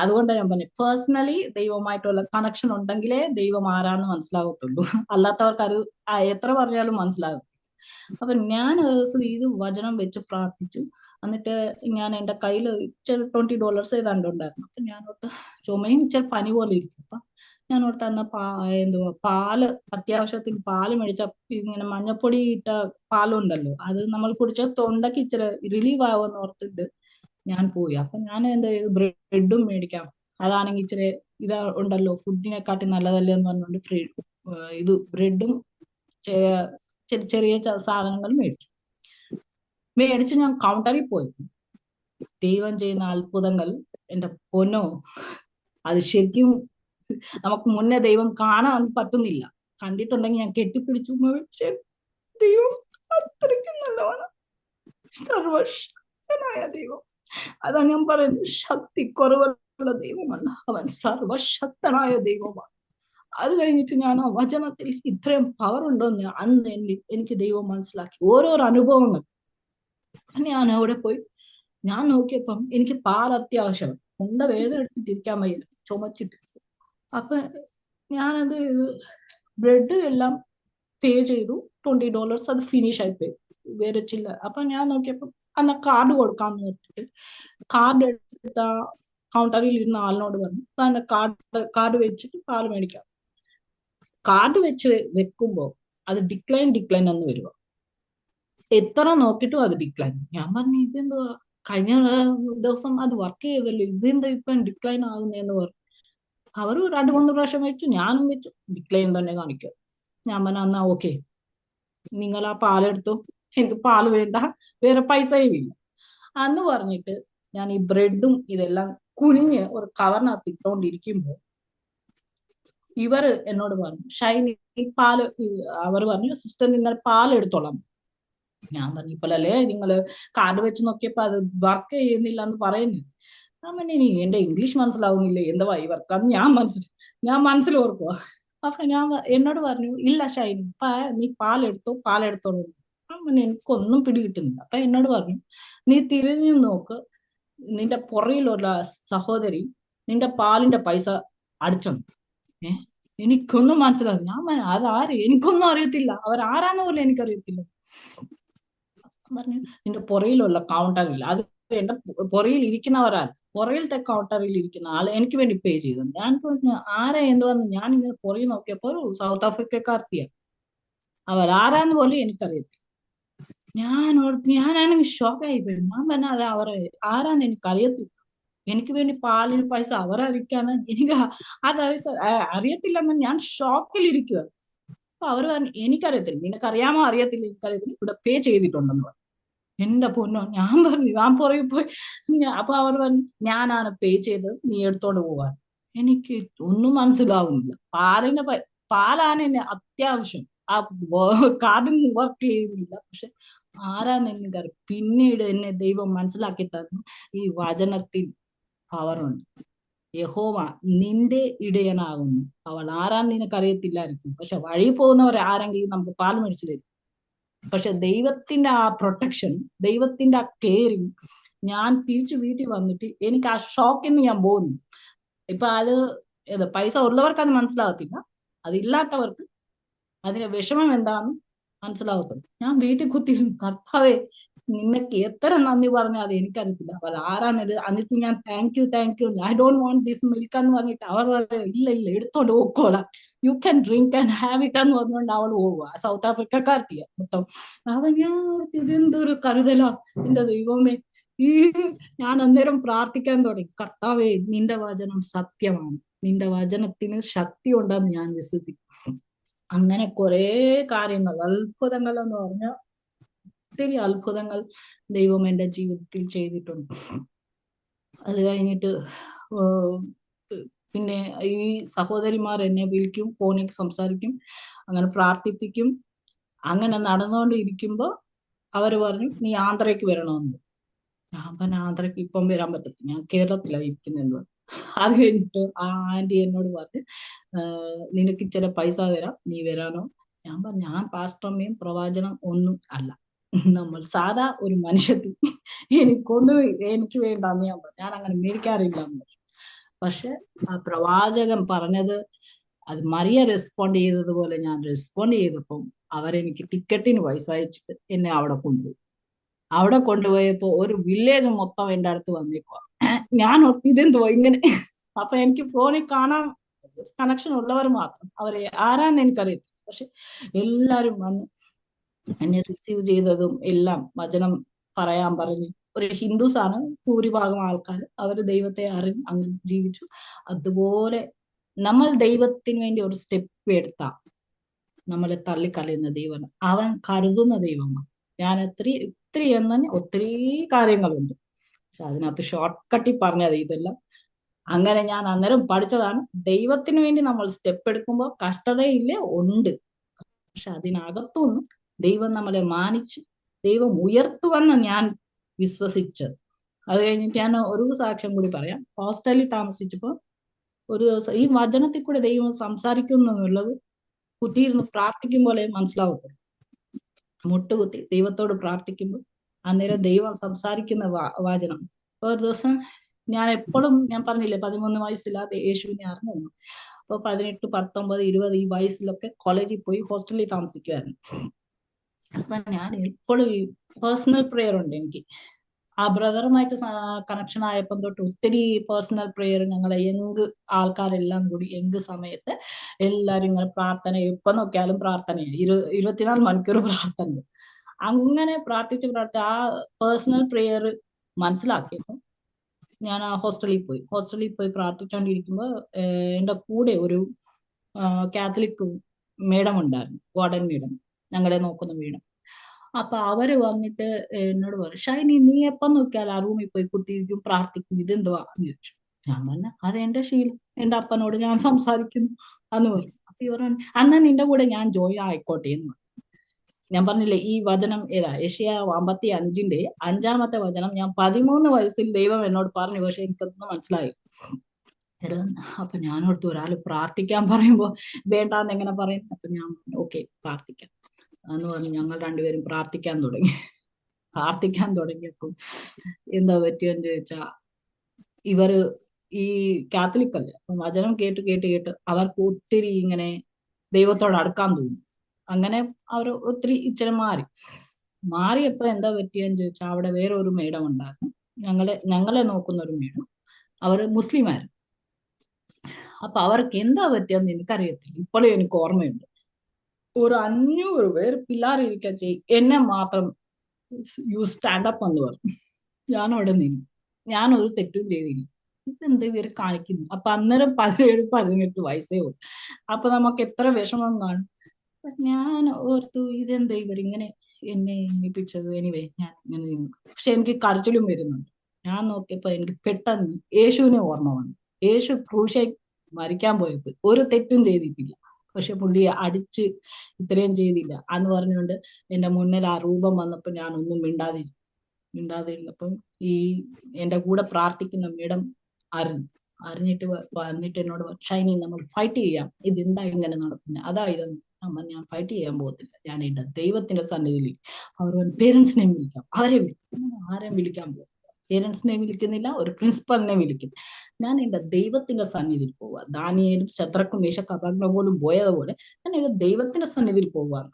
അതുകൊണ്ടാണ് ഞാൻ പറഞ്ഞു, പേഴ്സണലി ദൈവമായിട്ടുള്ള കണക്ഷൻ ഉണ്ടെങ്കിലേ ദൈവം ആരാന്ന് മനസ്സിലാകത്തുള്ളൂ. അല്ലാത്തവർക്ക് അത് എത്ര പറഞ്ഞാലും മനസ്സിലാകും. അപ്പൊ ഞാൻ ഒരു ദിവസം ഇത് വചനം വെച്ച് പ്രാർത്ഥിച്ചു. എന്നിട്ട് ഞാൻ എന്റെ കയ്യിൽ ഇച്ചിരി $20 ഏതാണ്ടുണ്ടായിരുന്നു. അപ്പൊ ഞാൻ ഓർത്ത് ചുമയും ഇച്ചിരി പനി പോലെ ഇരിക്കും. അപ്പൊ ഞാൻ ഓർത്ത് എന്നാ പാല്, അത്യാവശ്യത്തിന് പാല് മേടിച്ച ഇങ്ങനെ മഞ്ഞപ്പൊടി ഇട്ട പാലുണ്ടല്ലോ, അത് നമ്മൾ കുടിച്ച തൊണ്ടക്ക് ഇച്ചിരി റിലീവ് ആവുമെന്ന് ഓർത്തിട്ട് ഞാൻ പോയി. അപ്പൊ ഞാൻ എന്താ ബ്രെഡും മേടിക്കാം, അതാണെങ്കിൽ ഇച്ചിരി ഇതാ ഉണ്ടല്ലോ, ഫുഡിനെക്കാട്ടി നല്ലതല്ലേ എന്ന് പറഞ്ഞുകൊണ്ട് ഇത് ബ്രെഡും ചെറിയ സാധനങ്ങൾ മേടിച്ചു ഞാൻ കൗണ്ടറിൽ പോയി. ദൈവം ചെയ്യുന്ന അത്ഭുതങ്ങൾ എന്റെ പൊന്നോ, അത് ശരിക്കും നമുക്ക് മുന്നേ ദൈവം കാണാൻ പറ്റുന്നില്ല. കണ്ടിട്ടുണ്ടെങ്കിൽ ഞാൻ കെട്ടിപ്പിടിച്ചു ദൈവം അത്രയ്ക്കും നല്ലതാണ്, സർവശക്തനായ ദൈവം. അതാ ഞാൻ പറയുന്നത്, ശക്തി കുറവുള്ള ദൈവമല്ല, അവൻ സർവശക്തനായ ദൈവമാണ്. അത് കഴിഞ്ഞിട്ട് ഞാൻ ആ വചനത്തിൽ ഇത്രയും പവർ ഉണ്ടോന്ന് അന്ന് എനിക്ക് ദൈവം മനസ്സിലാക്കി. ഓരോരോ അനുഭവങ്ങൾ. ഞാൻ അവിടെ പോയി ഞാൻ നോക്കിയപ്പം എനിക്ക് പാൽ അത്യാവശ്യം, തൊണ്ട വേദന എടുത്തിട്ടിരിക്കാൻ വയ്യ, ചുമച്ചിട്ട്. അപ്പൊ ഞാനത് ബ്രെഡ് എല്ലാം പേ ചെയ്തു, $20. അത് ഫിനിഷ് ആയിപ്പോയി, വേറെ ചില്ല. അപ്പൊ ഞാൻ നോക്കിയപ്പോ എന്നാ കാർഡ് കൊടുക്കാന്ന് നോക്കിട്ട് കാർഡ് എടുത്ത കൗണ്ടറിൽ ഇരുന്ന ആളിനോട് പറഞ്ഞു, തന്നെ കാർഡ് വെച്ചിട്ട് പാല് മേടിക്കാം. കാർഡ് വെച്ച് വെക്കുമ്പോ അത് ഡിക്ലൈൻ എന്ന് വരുക. എത്ര നോക്കിയിട്ടും അത് ഡിക്ലൈൻ. ഞാൻ പറഞ്ഞു, ഇതെന്തുവാ, കഴിഞ്ഞ ദിവസം അത് വർക്ക് ചെയ്തല്ലോ, ഇതെന്താ ഇപ്പൊ ഡിക്ലൈൻ ആകുന്നതെന്ന് പറഞ്ഞു. അവർ 2-3 പ്രാവശ്യം വെച്ചു, ഞാനും വെച്ചു, ഡിക്ലൈൻ തന്നെ കാണിക്കുക. ഞാൻ പറഞ്ഞു, എന്നാ ഓക്കെ, നിങ്ങൾ ആ പാലെടുത്തു, എനിക്ക് പാല് വേണ്ട, വേറെ പൈസയും ഇല്ല അന്ന് പറഞ്ഞിട്ട് ഞാൻ ഈ ബ്രെഡും ഇതെല്ലാം കുനിഞ്ഞ് ഒരു കവറിനകത്ത് ഇട്ടോണ്ടിരിക്കുമ്പോ ഇവര് എന്നോട് പറഞ്ഞു, ഷൈനി പാല്, അവർ പറഞ്ഞു സിസ്റ്റർ നിങ്ങൾ പാൽ എടുത്തോളാം. ഞാൻ പറഞ്ഞു ഇപ്പോഴല്ലേ നിങ്ങള് കാർഡ് വെച്ച് നോക്കിയപ്പോ അത് വർക്ക് ചെയ്യുന്നില്ല എന്ന് പറയുന്നു. ഞാൻ പറഞ്ഞു ഇനി എന്റെ ഇംഗ്ലീഷ് മനസ്സിലാവുന്നില്ലേ എന്താ ഈ വർക്കാന്ന് ഞാൻ മനസ്സിൽ ഓർക്കുക. അപ്പൊ എന്നോട് പറഞ്ഞു ഇല്ല ഷൈനി നീ പാലെടുത്തോളൂ. ഞാൻ പറഞ്ഞു എനിക്കൊന്നും പിടികിട്ടുന്നില്ല. അപ്പൊ എന്നോട് പറഞ്ഞു നീ തിരിഞ്ഞു നോക്ക്, നിന്റെ പുറയിലുള്ള സഹോദരി നിന്റെ പാലിന്റെ പൈസ അടിച്ചോ. എനിക്കൊന്നും മനസ്സിലാവും. ഞാൻ പറഞ്ഞു അതാര്, എനിക്കൊന്നും അറിയത്തില്ല, അവരാരാന്ന് പോലും എനിക്കറിയത്തില്ല. പറഞ്ഞു നിന്റെ പുറയിലുള്ള കൗണ്ടറിൽ, അത് എന്റെ പുറയിൽ ഇരിക്കുന്നവരാണ്, പുറയിലത്തെ കൗണ്ടറിൽ ഇരിക്കുന്ന ആള് എനിക്ക് വേണ്ടി പേ ചെയ്തു. ഞാൻ പറഞ്ഞു ആരാ എന്തുവന്ന് ഞാൻ ഇങ്ങനെ പുറകിൽ നോക്കിയപ്പോ ഒരു സൗത്ത് ആഫ്രിക്കക്കാർത്തിയ, അവരാരാന്ന് പോലും എനിക്കറിയത്തില്ല. ഞാനാണെങ്കിൽ ഷോക്കായി പോയി. ഞാൻ പറഞ്ഞ അത് അവരെ ആരാന്ന് എനിക്കറിയത്തില്ല, എനിക്ക് വേണ്ടി പാലിന് പൈസ അവരറിയിക്കാണ്, എനിക്ക് അറിയത്തില്ലെന്ന് ഞാൻ ഷോക്കിലിരിക്കുക. അപ്പൊ അവർ പറഞ്ഞു എനിക്കറിയത്തില്ല, നിനക്കറിയാമോ അറിയത്തില്ല എനിക്കറിയത്തില്ല, ഇവിടെ പേ ചെയ്തിട്ടുണ്ടെന്ന് പറഞ്ഞു. എന്റെ പൊന്നോ, ഞാൻ പറഞ്ഞു ഞാൻ പുറകെ പോയി. അപ്പൊ അവർ പറഞ്ഞു ഞാനാണ് പേ ചെയ്തത്, നീ എടുത്തോണ്ട് പോവാൻ. എനിക്ക് ഒന്നും മനസ്സിലാവുന്നില്ല. പാലാണ് എന്നെ അത്യാവശ്യം, ആ കാർഡിൽ വർക്ക് ചെയ്യുന്നില്ല. പക്ഷെ ആരാന്ന് എനിക്കറിയാം. പിന്നീട് എന്നെ ദൈവം മനസ്സിലാക്കി തന്നു, ഈ വചനത്തിൽ പവറുണ്ട്. യഹോവ നിന്റെ ഇടയനാകുന്നു, അവൾ ആരാന്ന് നിനക്കറിയത്തില്ലായിരിക്കും, പക്ഷെ വഴി പോകുന്നവർ ആരെങ്കിലും നമുക്ക് പാൽ മേടിച്ചു തരും. പക്ഷെ ദൈവത്തിന്റെ ആ പ്രൊട്ടക്ഷൻ, ദൈവത്തിന്റെ ആ കെയറിങ്, ഞാൻ തിരിച്ചു വീട്ടിൽ വന്നിട്ട് എനിക്ക് ആ ഷോക്കിൽ നിന്ന് ഞാൻ പോകുന്നു. ഇപ്പൊ അത് പൈസ ഉള്ളവർക്ക് അത് മനസ്സിലാകത്തില്ല, അതില്ലാത്തവർക്ക് അതിന്റെ വിഷമം എന്താണെന്ന് മനസ്സിലാകത്തുള്ളൂ. ഞാൻ വീട്ടിൽ കുത്തിയിരുന്നു, കർത്താവേ നിനക്ക് എത്ര നന്ദി പറഞ്ഞാൽ അത് എനിക്കറിയത്തില്ല, അവൾ ആരാന്നത്. എന്നിട്ട് ഞാൻ thank you I don't want this milk എന്ന് പറഞ്ഞിട്ട് അവർ ഇല്ല എടുത്തോണ്ട് പോക്കോളാം, you can drink and have it എന്ന് പറഞ്ഞുകൊണ്ട് അവൾ പോവുക. സൗത്ത് ആഫ്രിക്കക്കാർത്തിയ മൊത്തം. അവൻ ഞാൻ ഇതെന്തൊരു കരുതലാ എന്റെ ദൈവമേ. ഈ ഞാൻ അന്നേരം പ്രാർത്ഥിക്കാൻ തുടങ്ങി, കർത്താവേ നിന്റെ വചനം സത്യമാണ്, നിന്റെ വചനത്തിന് ശക്തി ഉണ്ടെന്ന് ഞാൻ വിശ്വസിക്കും. അങ്ങനെ കുറെ കാര്യങ്ങൾ, അത്ഭുതങ്ങൾ എന്ന് പറഞ്ഞാൽ ഒത്തിരി അത്ഭുതങ്ങൾ ദൈവം എന്റെ ജീവിതത്തിൽ ചെയ്തിട്ടുണ്ട്. അത് കഴിഞ്ഞിട്ട് പിന്നെ ഈ സഹോദരിമാർ എന്നെ വിളിക്കും, ഫോണിൽ സംസാരിക്കും, അങ്ങനെ പ്രാർത്ഥിപ്പിക്കും. അങ്ങനെ നടന്നുകൊണ്ടിരിക്കുമ്പോ അവര് പറഞ്ഞു നീ ആന്ധ്രയ്ക്ക് വരണമെന്ന്. ഞാൻ പറഞ്ഞ ആന്ധ്രയ്ക്ക് ഇപ്പം വരാൻ പറ്റത്തില്ല, ഞാൻ കേരളത്തിലാണ് ഇരിക്കുന്നത്. അത് കഴിഞ്ഞിട്ട് ആ ആന്റി എന്നോട് പറഞ്ഞു നിനക്ക് ഇച്ചിരി പൈസ തരാം, നീ വരാനോ. ഞാൻ പറഞ്ഞു ഞാൻ പാസ്റ്റർമ്മയും പ്രവാചനം ഒന്നും അല്ല, നമ്മൾ സാധാ ഒരു മനുഷ്യത്തി, എനിക്ക് വേണ്ടാന്ന് ഞാൻ പറഞ്ഞു. ഞാൻ അങ്ങനെ മേടിക്കാറില്ല എന്ന് പറഞ്ഞു. പക്ഷെ ആ പ്രവാചകൻ പറഞ്ഞത്, അത് മറിയ റെസ്പോണ്ട് ചെയ്തതുപോലെ ഞാൻ റെസ്പോണ്ട് ചെയ്തപ്പം അവരെനിക്ക് ടിക്കറ്റിന് പൈസ അയച്ചിട്ട് എന്നെ അവിടെ കൊണ്ടുപോയി. അവിടെ കൊണ്ടുപോയപ്പോ ഒരു വില്ലേജ് മൊത്തം എന്റെ അടുത്ത് വന്നേക്കുക. ഞാൻ ഇതെന്തുവാ ഇങ്ങനെ. അപ്പൊ എനിക്ക് ഫോണിൽ കാണാൻ കണക്ഷൻ ഉള്ളവർ മാത്രം, അവരെ ആരാന്ന് എനിക്കറിയത്തില്ല. പക്ഷെ എല്ലാരും വന്ന് എന്നെ റിസീവ് ചെയ്തതും എല്ലാം വചനം പറയാൻ പറഞ്ഞു. ഒരു ഹിന്ദുസ് ആണ് ഭൂരിഭാഗം ആൾക്കാർ, അവർ ദൈവത്തെ അറിഞ്ഞ് അങ്ങനെ ജീവിച്ചു. അതുപോലെ നമ്മൾ ദൈവത്തിന് വേണ്ടി ഒരു സ്റ്റെപ്പ് എടുത്താ നമ്മളെ തള്ളിക്കളയുന്ന ദൈവം, അവൻ കരുതുന്ന ദൈവമാണ്. ഞാൻ ഒത്തിരി എന്ന് ഒത്തിരി കാര്യങ്ങളുണ്ട്, പക്ഷെ അതിനകത്ത് ഷോർട്ട് കട്ടിൽ പറഞ്ഞത് ഇതെല്ലാം. അങ്ങനെ ഞാൻ അന്നേരം പഠിച്ചതാണ്, ദൈവത്തിന് വേണ്ടി നമ്മൾ സ്റ്റെപ്പ് എടുക്കുമ്പോൾ കഷ്ടതയില്ലേ ഉണ്ട്, പക്ഷെ അതിനകത്തുനിന്ന് ദൈവം നമ്മളെ മാനിച്ച് ദൈവം ഉയർത്തുവെന്ന് ഞാൻ വിശ്വസിച്ചത്. അത് കഴിഞ്ഞിട്ട് ഞാൻ ഒരു സാക്ഷ്യം കൂടി പറയാം. ഹോസ്റ്റലിൽ താമസിച്ചപ്പോൾ ഒരു ദിവസം ഈ വചനത്തിൽ കൂടെ ദൈവം സംസാരിക്കുന്നു എന്നുള്ളത് കുത്തിയിരുന്ന് പ്രാർത്ഥിക്കും പോലെ മനസ്സിലാവത്തുള്ളൂ. മുട്ടുകുത്തി ദൈവത്തോട് പ്രാർത്ഥിക്കുമ്പോൾ അന്നേരം ദൈവം സംസാരിക്കുന്ന വചനം. ഒരു ദിവസം ഞാൻ എപ്പോഴും ഞാൻ പറഞ്ഞില്ലേ 13 വയസ്സില്ലാതെ യേശുവിനെ അറിഞ്ഞു. അപ്പൊ 18, 19, 20 ഈ വയസ്സിലൊക്കെ കോളേജിൽ പോയി ഹോസ്റ്റലിൽ താമസിക്കുമായിരുന്നു. അപ്പൊ ഞാൻ എപ്പോഴും ഈ പേഴ്സണൽ പ്രെയർ ഉണ്ട് എനിക്ക്. ആ ബ്രദറുമായിട്ട് കണക്ഷൻ ആയപ്പം തൊട്ട് ഒത്തിരി പേഴ്സണൽ പ്രെയർ, ഞങ്ങളെ യങ് ആൾക്കാരെല്ലാം കൂടി യങ് സമയത്ത് എല്ലാരും ഇങ്ങനെ പ്രാർത്ഥന, എപ്പോ നോക്കിയാലും പ്രാർത്ഥനയാണ്, 24 മണിക്കൂർ പ്രാർത്ഥന. അങ്ങനെ പ്രാർത്ഥിച്ച് ആ പേഴ്സണൽ പ്രെയർ മനസ്സിലാക്കിയപ്പോൾ ഞാൻ ആ ഹോസ്റ്റലിൽ പോയി പ്രാർത്ഥിച്ചുകൊണ്ടിരിക്കുമ്പോൾ എന്റെ കൂടെ ഒരു കാത്തലിക് മേഡം ഉണ്ടായിരുന്നു, വാർഡൻ മേഡം, ഞങ്ങളെ നോക്കുന്ന മേഡം. അപ്പൊ അവര് വന്നിട്ട് എന്നോട് പറയും, ഷൈനി നീ എപ്പം നോക്കിയാൽ ആ റൂമിൽ പോയി കുത്തിയിരിക്കും പ്രാർത്ഥിക്കും, ഇതെന്തുവാ എന്ന് ചോദിച്ചു. ഞാൻ പറഞ്ഞ അത് എന്റെ ശീലം, എന്റെ അപ്പനോട് ഞാൻ സംസാരിക്കുന്നു എന്ന് പറഞ്ഞു. അപ്പൊ ഇവർ പറഞ്ഞു അന്ന് നിന്റെ കൂടെ ഞാൻ ജോയിൻ ആയിക്കോട്ടെ എന്ന് പറഞ്ഞു. ഞാൻ പറഞ്ഞില്ലേ ഈ വചനം ഏതാ, യെശയ്യാ 55 5 വചനം. ഞാൻ 13 വയസ്സിൽ ദൈവം എന്നോട് പറഞ്ഞു, പക്ഷെ എനിക്കൊന്നും മനസ്സിലായി. അപ്പൊ ഞാനോടത്ത് ഒരാൾ പ്രാർത്ഥിക്കാൻ പറയുമ്പോ വേണ്ടാന്ന് എങ്ങനെ പറയും. അപ്പൊ ഞാൻ ഓക്കെ പ്രാർത്ഥിക്കാം എന്ന് പറഞ്ഞു. ഞങ്ങൾ രണ്ടുപേരും പ്രാർത്ഥിക്കാൻ തുടങ്ങിയപ്പം എന്താ പറ്റിയെന്ന് ചോദിച്ചാ, ഇവര് ഈ കാത്തലിക് അല്ലേ, അപ്പം വചനം കേട്ട് കേട്ട് കേട്ട് അവർക്ക് ഒത്തിരി ഇങ്ങനെ ദൈവത്തോട് അടുക്കാൻ തോന്നി. അങ്ങനെ അവർ ഒത്തിരി ഇച്ചിരി മാറിയപ്പോ എന്താ പറ്റിയെന്ന് ചോദിച്ചാൽ, അവിടെ വേറെ ഒരു മേഡം ഉണ്ടായിരുന്നു, ഞങ്ങളെ നോക്കുന്ന ഒരു മേഡം. അവര് മുസ്ലിമായിരുന്നു. അപ്പൊ അവർക്ക് എന്താ പറ്റിയെന്ന് എനിക്കറിയത്തില്ല, ഇപ്പോഴും എനിക്ക് ഓർമ്മയുണ്ട്. ഒരു 500 പേര് പിള്ളേർ ഇരിക്കാൻ ചെയ്യും, എന്നെ മാത്രം യു സ്റ്റാൻഡപ്പ് എന്ന് പറഞ്ഞു. ഞാൻ അവിടെ നിന്നു, ഞാനൊരു തെറ്റും ചെയ്തില്ല. ഇതെന്ത് ഇവര് കാണിക്കുന്നു. അപ്പൊ അന്നേരം 17-18 വയസ്സേ ഉള്ളൂ. അപ്പൊ നമുക്ക് എത്ര വിഷമം കാണും. ഞാൻ ഓർത്തു ഇതെന്താ ഇവരിങ്ങനെ എന്നെ എണ്ണിപ്പിച്ചത്. എനിവേ ഞാൻ ഇങ്ങനെ നിന്നു. പക്ഷെ എനിക്ക് കരച്ചിലും വരുന്നുണ്ട്. ഞാൻ നോക്കിയപ്പോ എനിക്ക് പെട്ടെന്ന് യേശുവിനെ ഓർമ്മ വന്നു. യേശു ക്രൂശായി മരിക്കാൻ പോയപ്പോ ഒരു തെറ്റും ചെയ്തിട്ടില്ല, പക്ഷെ പുള്ളിയെ അടിച്ച് ഇത്രയും ചെയ്തില്ല എന്ന് പറഞ്ഞുകൊണ്ട് എന്റെ മുന്നിൽ ആ രൂപം വന്നപ്പോ ഞാൻ ഒന്നും മിണ്ടാതിരുന്നപ്പം ഈ എന്റെ കൂടെ പ്രാർത്ഥിക്കുന്ന മേഡം അറിഞ്ഞിട്ട് വന്നിട്ട് എന്നോട് ഷൈനി നമ്മൾ ഫൈറ്റ് ചെയ്യാം, ഇതെന്താ ഇങ്ങനെ നടക്കുന്നത്, അതാ ഇതെന്ന്. ഞാൻ ഫൈറ്റ് ചെയ്യാൻ പോകത്തില്ല, ഞാൻ എന്റെ ദൈവത്തിന്റെ സന്നിധിയിൽ. അവർ പേരൻസിനെ വിളിക്കാം, അവരെ വിളിക്കും. ആരെയും വിളിക്കാൻ പോകും, പേരൻസിനെ വിളിക്കുന്നില്ല, ഒരു പ്രിൻസിപ്പലിനെ വിളിക്കും. ഞാൻ എന്റെ ദൈവത്തിന്റെ സന്നിധിയിൽ പോവുക. ദാനിയേലും ശദ്രക്കും മേശക്കും അബേദ്നെഗോവും പോയതുപോലെ ഞാൻ എന്റെ ദൈവത്തിന്റെ സന്നിധിയിൽ പോവാന്ന്.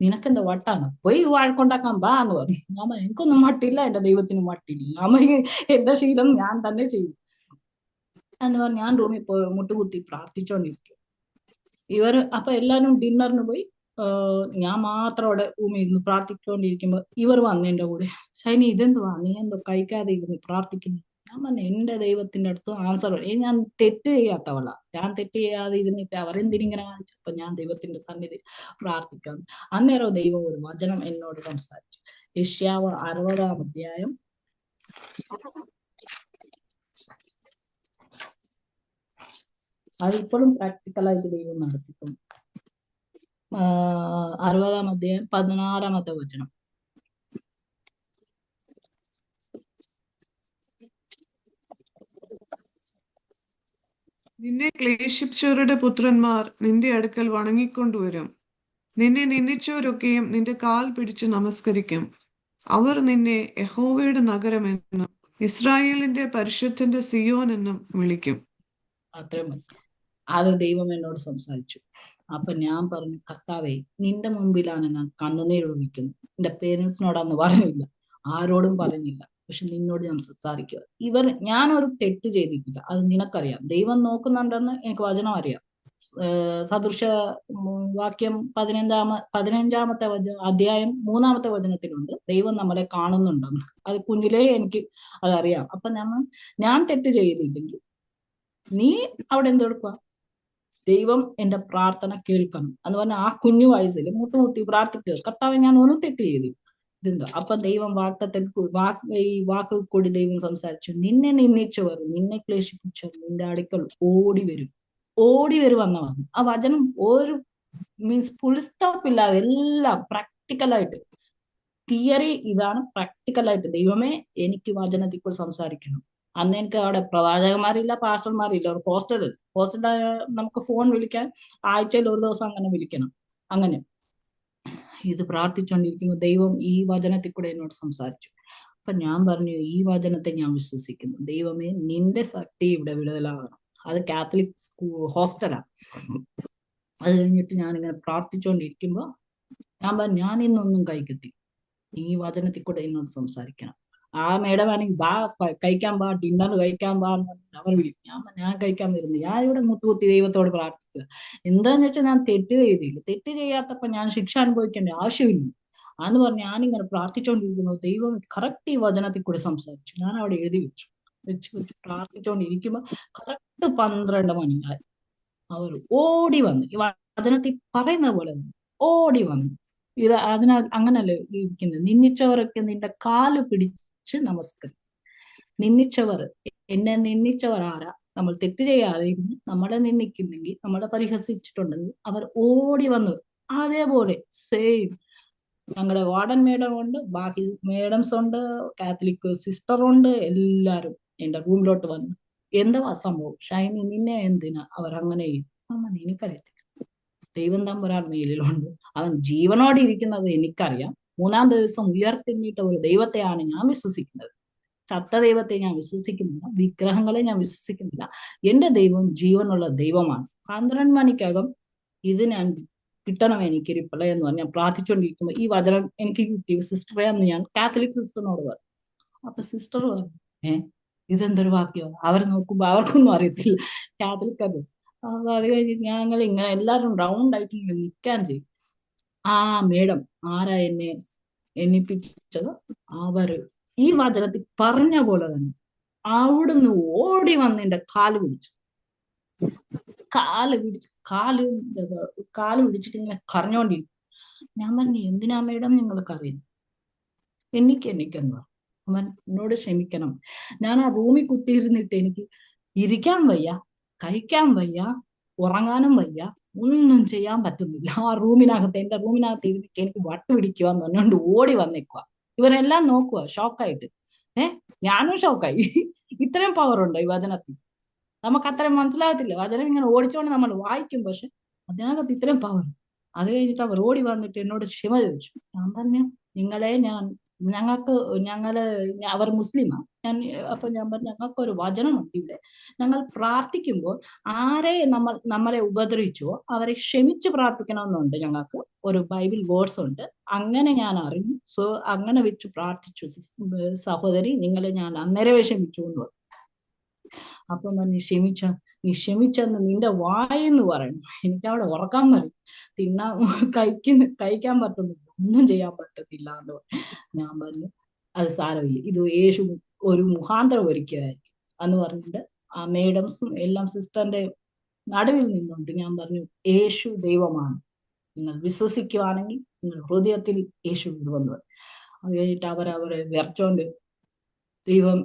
നിനക്കെന്താ വട്ടാണ്, പോയി വഴക്കുണ്ടാക്കാൻ ബാ എന്ന് പറഞ്ഞു. ഞാൻ എനിക്കൊന്നും മട്ടില്ല, എന്റെ ദൈവത്തിന് മട്ടില്ല. എന്റെ ശീലം ഞാൻ തന്നെ ചെയ്യും എന്ന് പറഞ്ഞു. ഞാൻ റൂമിൽ പോയി മുട്ടുകുത്തി പ്രാർത്ഥിച്ചോണ്ടിരിക്കും. അപ്പൊ എല്ലാരും ഡിന്നറിന് പോയി. ഞാൻ മാത്രം അവിടെ റൂമിൽ ഇരുന്ന് പ്രാർത്ഥിച്ചുകൊണ്ടിരിക്കുമ്പോ ഇവർ വന്നു എന്റെ കൂടെ. ഷൈനി ഇതെന്തുവാ, നീ എന്തോ കഴിക്കാതെ ഇരുന്ന് പ്രാർത്ഥിക്കുന്നു. ഞാൻ പറഞ്ഞു എന്റെ ദൈവത്തിന്റെ അടുത്ത് ആൻസർ. ഞാൻ തെറ്റ് ചെയ്യാത്തവളാ, ഞാൻ തെറ്റ് ചെയ്യാതെ ഇരുന്നിട്ട് അവരെന്തിനിങ്ങനെ കാണിച്ചപ്പോ ഞാൻ ദൈവത്തിന്റെ സന്നിധി പ്രാർത്ഥിക്കാന്ന്. അന്നേരം ദൈവം ഒരു വചനം എന്നോട് സംസാരിച്ചു. യെശയ്യാവ് 60 അതിപ്പോഴും പ്രാക്ടിക്കലായിട്ട് ദൈവം നടത്തിക്കും. 60 16 വചനം. നിന്നെ ക്ലേശിച്ചവരുടെ പുത്രന്മാർ നിന്റെ അടുക്കൽ വണങ്ങിക്കൊണ്ടുവരും. നിന്നെ നിന്ദിച്ചവരൊക്കെയും നിന്റെ കാൽ പിടിച്ച് നമസ്കരിക്കും. അവർ നിന്നെ യഹോവയുടെ നഗരമെന്നും ഇസ്രായേലിന്റെ പരിശുദ്ധന്റെ സിയോൻ എന്നും വിളിക്കും. അത്രയും മതി. അത് ദൈവം എന്നോട് സംസാരിച്ചു. അപ്പൊ ഞാൻ പറഞ്ഞു, കർത്താവേ നിന്റെ മുമ്പിലാണ് ഞാൻ കണ്ണുനീർ ഒഴിക്കുന്നത്. എന്റെ പേരൻസിനോടന്ന് പറഞ്ഞില്ല, ആരോടും പറഞ്ഞില്ല, പക്ഷെ നിന്നോട് ഞാൻ സംസാരിക്കുക. ഞാനൊരു തെറ്റ് ചെയ്തിട്ടില്ല, അത് നിനക്കറിയാം. ദൈവം നോക്കുന്നുണ്ടെന്ന് എനിക്ക് വചനം അറിയാം. സദൃശ വാക്യം 15 അധ്യായം 3 വചനത്തിലുണ്ട്, ദൈവം നമ്മളെ കാണുന്നുണ്ടെന്ന്. അത് കുഞ്ഞിലേ എനിക്ക് അതറിയാം. അപ്പൊ ഞാൻ തെറ്റ് ചെയ്തില്ലെങ്കിൽ നീ അവിടെ എന്തെടുക്കുക, ദൈവം എന്റെ പ്രാർത്ഥന കേൾക്കണം എന്ന് പറഞ്ഞ ആ കുഞ്ഞു വയസ്സിൽ മുട്ടുകുത്തി പ്രാർത്ഥിക്കുക, കർത്താവ് ഞാൻ ഒന്നും തെറ്റ് ചെയ്തു ഇതെന്തോ. അപ്പൊ ദൈവം ഈ വാക്ക് കൂടി ദൈവം സംസാരിച്ചു. നിന്നെ നിന്ദിച്ചവർ, നിന്നെ ക്ലേശിപ്പിച്ചവർ നിന്റെ അടുക്കൽ ഓടി വരുമെന്ന് പറഞ്ഞു. ആ വചനം ഒരു മീൻസ് ഫുൾ സ്റ്റോപ്പ് ഇല്ലാതെ എല്ലാം പ്രാക്ടിക്കലായിട്ട്. തിയറി ഇതാണ്, പ്രാക്ടിക്കലായിട്ട് ദൈവമേ എനിക്ക് വചനത്തിൽ കൂടി സംസാരിക്കണം. അന്ന് എനിക്ക് അവിടെ പ്രവാചകന്മാരില്ല, പാസ്റ്റർമാരില്ല, ഒരു ഹോസ്റ്റലിൽ നമുക്ക് ഫോൺ വിളിക്കാൻ ആഴ്ചയിൽ ഒരു ദിവസം അങ്ങനെ വിളിക്കണം. അങ്ങനെ ഇത് പ്രാർത്ഥിച്ചുകൊണ്ടിരിക്കുമ്പോൾ ദൈവം ഈ വചനത്തിൽ കൂടെ എന്നോട് സംസാരിച്ചു. അപ്പൊ ഞാൻ പറഞ്ഞു, ഈ വചനത്തെ ഞാൻ വിശ്വസിക്കുന്നു. ദൈവമേ നിന്റെ ശക്തി ഇവിടെ വിടുതലാകണം. അത് കാത്തലിക് ഹോസ്റ്റലാ. അത് കഴിഞ്ഞിട്ട് ഞാനിങ്ങനെ പ്രാർത്ഥിച്ചുകൊണ്ടിരിക്കുമ്പോ ഞാൻ പറഞ്ഞു, ഞാൻ ഇന്നൊന്നും കഴിക്കത്തില്ല, ഈ വചനത്തിൽ കൂടെ എന്നോട് സംസാരിക്കണം. ആ മേഡം ആണെങ്കിൽ ബാ കഴിക്കാൻ ബാ, ഡിന്നർ കഴിക്കാൻ ബാ അവർ വിളിക്കും. ഞാൻ കഴിക്കാൻ വരുന്നു. ഞാൻ ഇവിടെ മുട്ടുകുത്തി ദൈവത്തോട് പ്രാർത്ഥിക്കുക. എന്താന്ന് വെച്ചാൽ ഞാൻ തെറ്റ് ചെയ്തില്ല, തെറ്റ് ചെയ്യാത്തപ്പോ ഞാൻ ശിക്ഷ അനുഭവിക്കേണ്ട ആവശ്യമില്ല എന്ന് പറഞ്ഞ് ഞാനിങ്ങനെ പ്രാർത്ഥിച്ചുകൊണ്ടിരിക്കുന്നു. ദൈവം കറക്റ്റ് ഈ വചനത്തിൽ കൂടെ സംസാരിച്ചു. ഞാൻ അവിടെ എഴുതി വെച്ച് പ്രാർത്ഥിച്ചുകൊണ്ടിരിക്കുമ്പോ കറക്റ്റ് 12 മണിയായി. അവർ ഓടി വന്നു, ഈ വചനത്തിൽ പറയുന്ന പോലെ ഓടി വന്നു. അതിനാൽ അങ്ങനല്ലേ ഇരിക്കുന്നത്, നിന്ദിച്ചവരൊക്കെ നിന്റെ കാല് പിടിച്ച് നമസ്കരിക്കും. നിന്ദിച്ചവർ എന്നെ നിന്ദിച്ചവർ ആരാ? നമ്മൾ തെറ്റ് ചെയ്യാതെ ഇരുന്ന് നമ്മളെ നിന്ദിക്കുന്നെങ്കിൽ, നമ്മളെ പരിഹസിച്ചിട്ടുണ്ടെങ്കിൽ അവർ ഓടി വന്നു. അതേപോലെ സെയിം ഞങ്ങളുടെ വാർഡൻ മേഡം ഉണ്ട്, ബാക്കി മേഡംസ് ഉണ്ട്, കാത്തലിക് സിസ്റ്റർ ഉണ്ട്, എല്ലാരും എന്റെ റൂമിലോട്ട് വന്നു. എന്തുവാ സംഭവം? ഷൈനി, നിന്നെ എന്തിനാ അവർ അങ്ങനെ ചെയ്തു? അമ്മ, എനിക്കറിയത്തില്ല. ദൈവം തമ്പുരാൻ മേലിലുണ്ട്, അവൻ ജീവനോടെ ഇരിക്കുന്നത് എനിക്കറിയാം. 3-ാം ദിവസം ഉയർത്തെണ്ണീട്ട ഒരു ദൈവത്തെയാണ് ഞാൻ വിശ്വസിക്കുന്നത്. ചത്ത ദൈവത്തെ ഞാൻ വിശ്വസിക്കുന്നില്ല, വിഗ്രഹങ്ങളെ ഞാൻ വിശ്വസിക്കുന്നില്ല. എന്റെ ദൈവം ജീവനുള്ള ദൈവമാണ്. 12 മണിക്കകം ഇത് ഞാൻ കിട്ടണം, എനിക്ക് റിപ്ലൈ എന്ന് പറഞ്ഞ് ഞാൻ പ്രാർത്ഥിച്ചുകൊണ്ടിരിക്കുമ്പോൾ ഈ വചനം എനിക്ക് കിട്ടി. സിസ്റ്ററെ, എന്ന് ഞാൻ കാത്തലിക് സിസ്റ്ററിനോട് പറഞ്ഞു. അപ്പൊ സിസ്റ്റർ പറഞ്ഞു, ഇതെന്തൊരു വാക്യോ? അവർ നോക്കുമ്പോ അവർക്കൊന്നും അറിയത്തില്ല, കാത്തലിക് അത്. അപ്പൊ അത് കഴിഞ്ഞ് ഞങ്ങൾ ഇങ്ങനെ എല്ലാവരും റൗണ്ട് ആയിട്ട് ഇങ്ങനെ നിൽക്കാൻ ചെയ്യും. ആ മേഡം ആരാ എന്നെ എണ്ണിപ്പിച്ചത്? അവര് ഈ വചനത്തിൽ പറഞ്ഞ പോലെ തന്നെ അവിടുന്ന് ഓടി വന്ന് എന്റെ കാല് പിടിച്ചു. കാല് പിടിച്ചിട്ട് ഇങ്ങനെ കരഞ്ഞോണ്ടിരിക്കും. ഞാൻ പറഞ്ഞു, എന്തിനാ മേഡം നിങ്ങൾക്ക് അറിയുന്നു? എനിക്കെന്താ? അവൻ എന്നോട് ക്ഷമിക്കണം. ഞാൻ ആ റൂമിൽ കുത്തിയിരുന്നിട്ട് എനിക്ക് ഇരിക്കാൻ വയ്യ, കഴിക്കാൻ വയ്യ, ഉറങ്ങാനും വയ്യ, ഒന്നും ചെയ്യാൻ പറ്റുന്നില്ല. ആ റൂമിനകത്ത്, എന്റെ റൂമിനകത്ത് ഇരുന്നിട്ട് എനിക്ക് വട്ട് പിടിക്കുവാന്ന് പറഞ്ഞുകൊണ്ട് ഓടി വന്നേക്കുക. ഇവരെല്ലാം നോക്കുക ഷോക്കായിട്ട്. ഞാനും ഷോക്കായി. ഇത്രയും പവർ ഉണ്ടോ ഈ വചനത്തിൽ? നമുക്ക് അത്രയും മനസ്സിലാകത്തില്ല. വചനം ഇങ്ങനെ ഓടിച്ചോണ്ട് നമ്മൾ വായിക്കും, പക്ഷെ അതിനകത്ത് ഇത്രയും പവർ. അത് കഴിഞ്ഞിട്ട് അവർ ഓടി വന്നിട്ട് എന്നോട് ക്ഷമ ചോദിച്ചു. ഞാൻ പറഞ്ഞു, അവർ മുസ്ലിമാ. ഞാൻ പറഞ്ഞു, ഞങ്ങൾക്കൊരു വചനമുണ്ട് ഇവിടെ. ഞങ്ങൾ പ്രാർത്ഥിക്കുമ്പോൾ ആരെ നമ്മളെ ഉപദ്രവിച്ചോ അവരെ ക്ഷമിച്ച് പ്രാർത്ഥിക്കണമെന്നുണ്ട്. ഞങ്ങൾക്ക് ഒരു ബൈബിൾ വേർഡ്സ് ഉണ്ട്. അങ്ങനെ ഞാൻ അറിഞ്ഞു. സോ അങ്ങനെ വെച്ച് പ്രാർത്ഥിച്ചു. സഹോദരി, നിങ്ങളെ ഞാൻ അന്നേരമേ ക്ഷമിച്ചു എന്ന് പറഞ്ഞു. അപ്പൊ നീ ക്ഷമിച്ചെന്ന് നിന്റെ വായെന്ന് പറയണം. എനിക്ക് അവിടെ ഉറക്കാൻ വരും, കഴിക്കാൻ പറ്റുന്നില്ല, ഒന്നും ചെയ്യാൻ പറ്റത്തില്ല എന്ന് പറഞ്ഞു. ഞാൻ പറഞ്ഞു, അത് സാരമില്ല, ഇത് യേശു ഒരു മുഖാന്തരം ഒരുക്കിയതായിരിക്കും എന്ന് പറഞ്ഞിട്ട് ആ മേഡംസും എല്ലാം സിസ്റ്ററിന്റെ നടുവിൽ നിന്നുകൊണ്ട് ഞാൻ പറഞ്ഞു, യേശു ദൈവമാണ്, നിങ്ങൾ വിശ്വസിക്കുവാണെങ്കിൽ നിങ്ങൾ ഹൃദയത്തിൽ യേശു വിടുവെന്ന് പറഞ്ഞു. അത് കഴിഞ്ഞിട്ട് അവരെ വിറച്ചോണ്ട് ദൈവം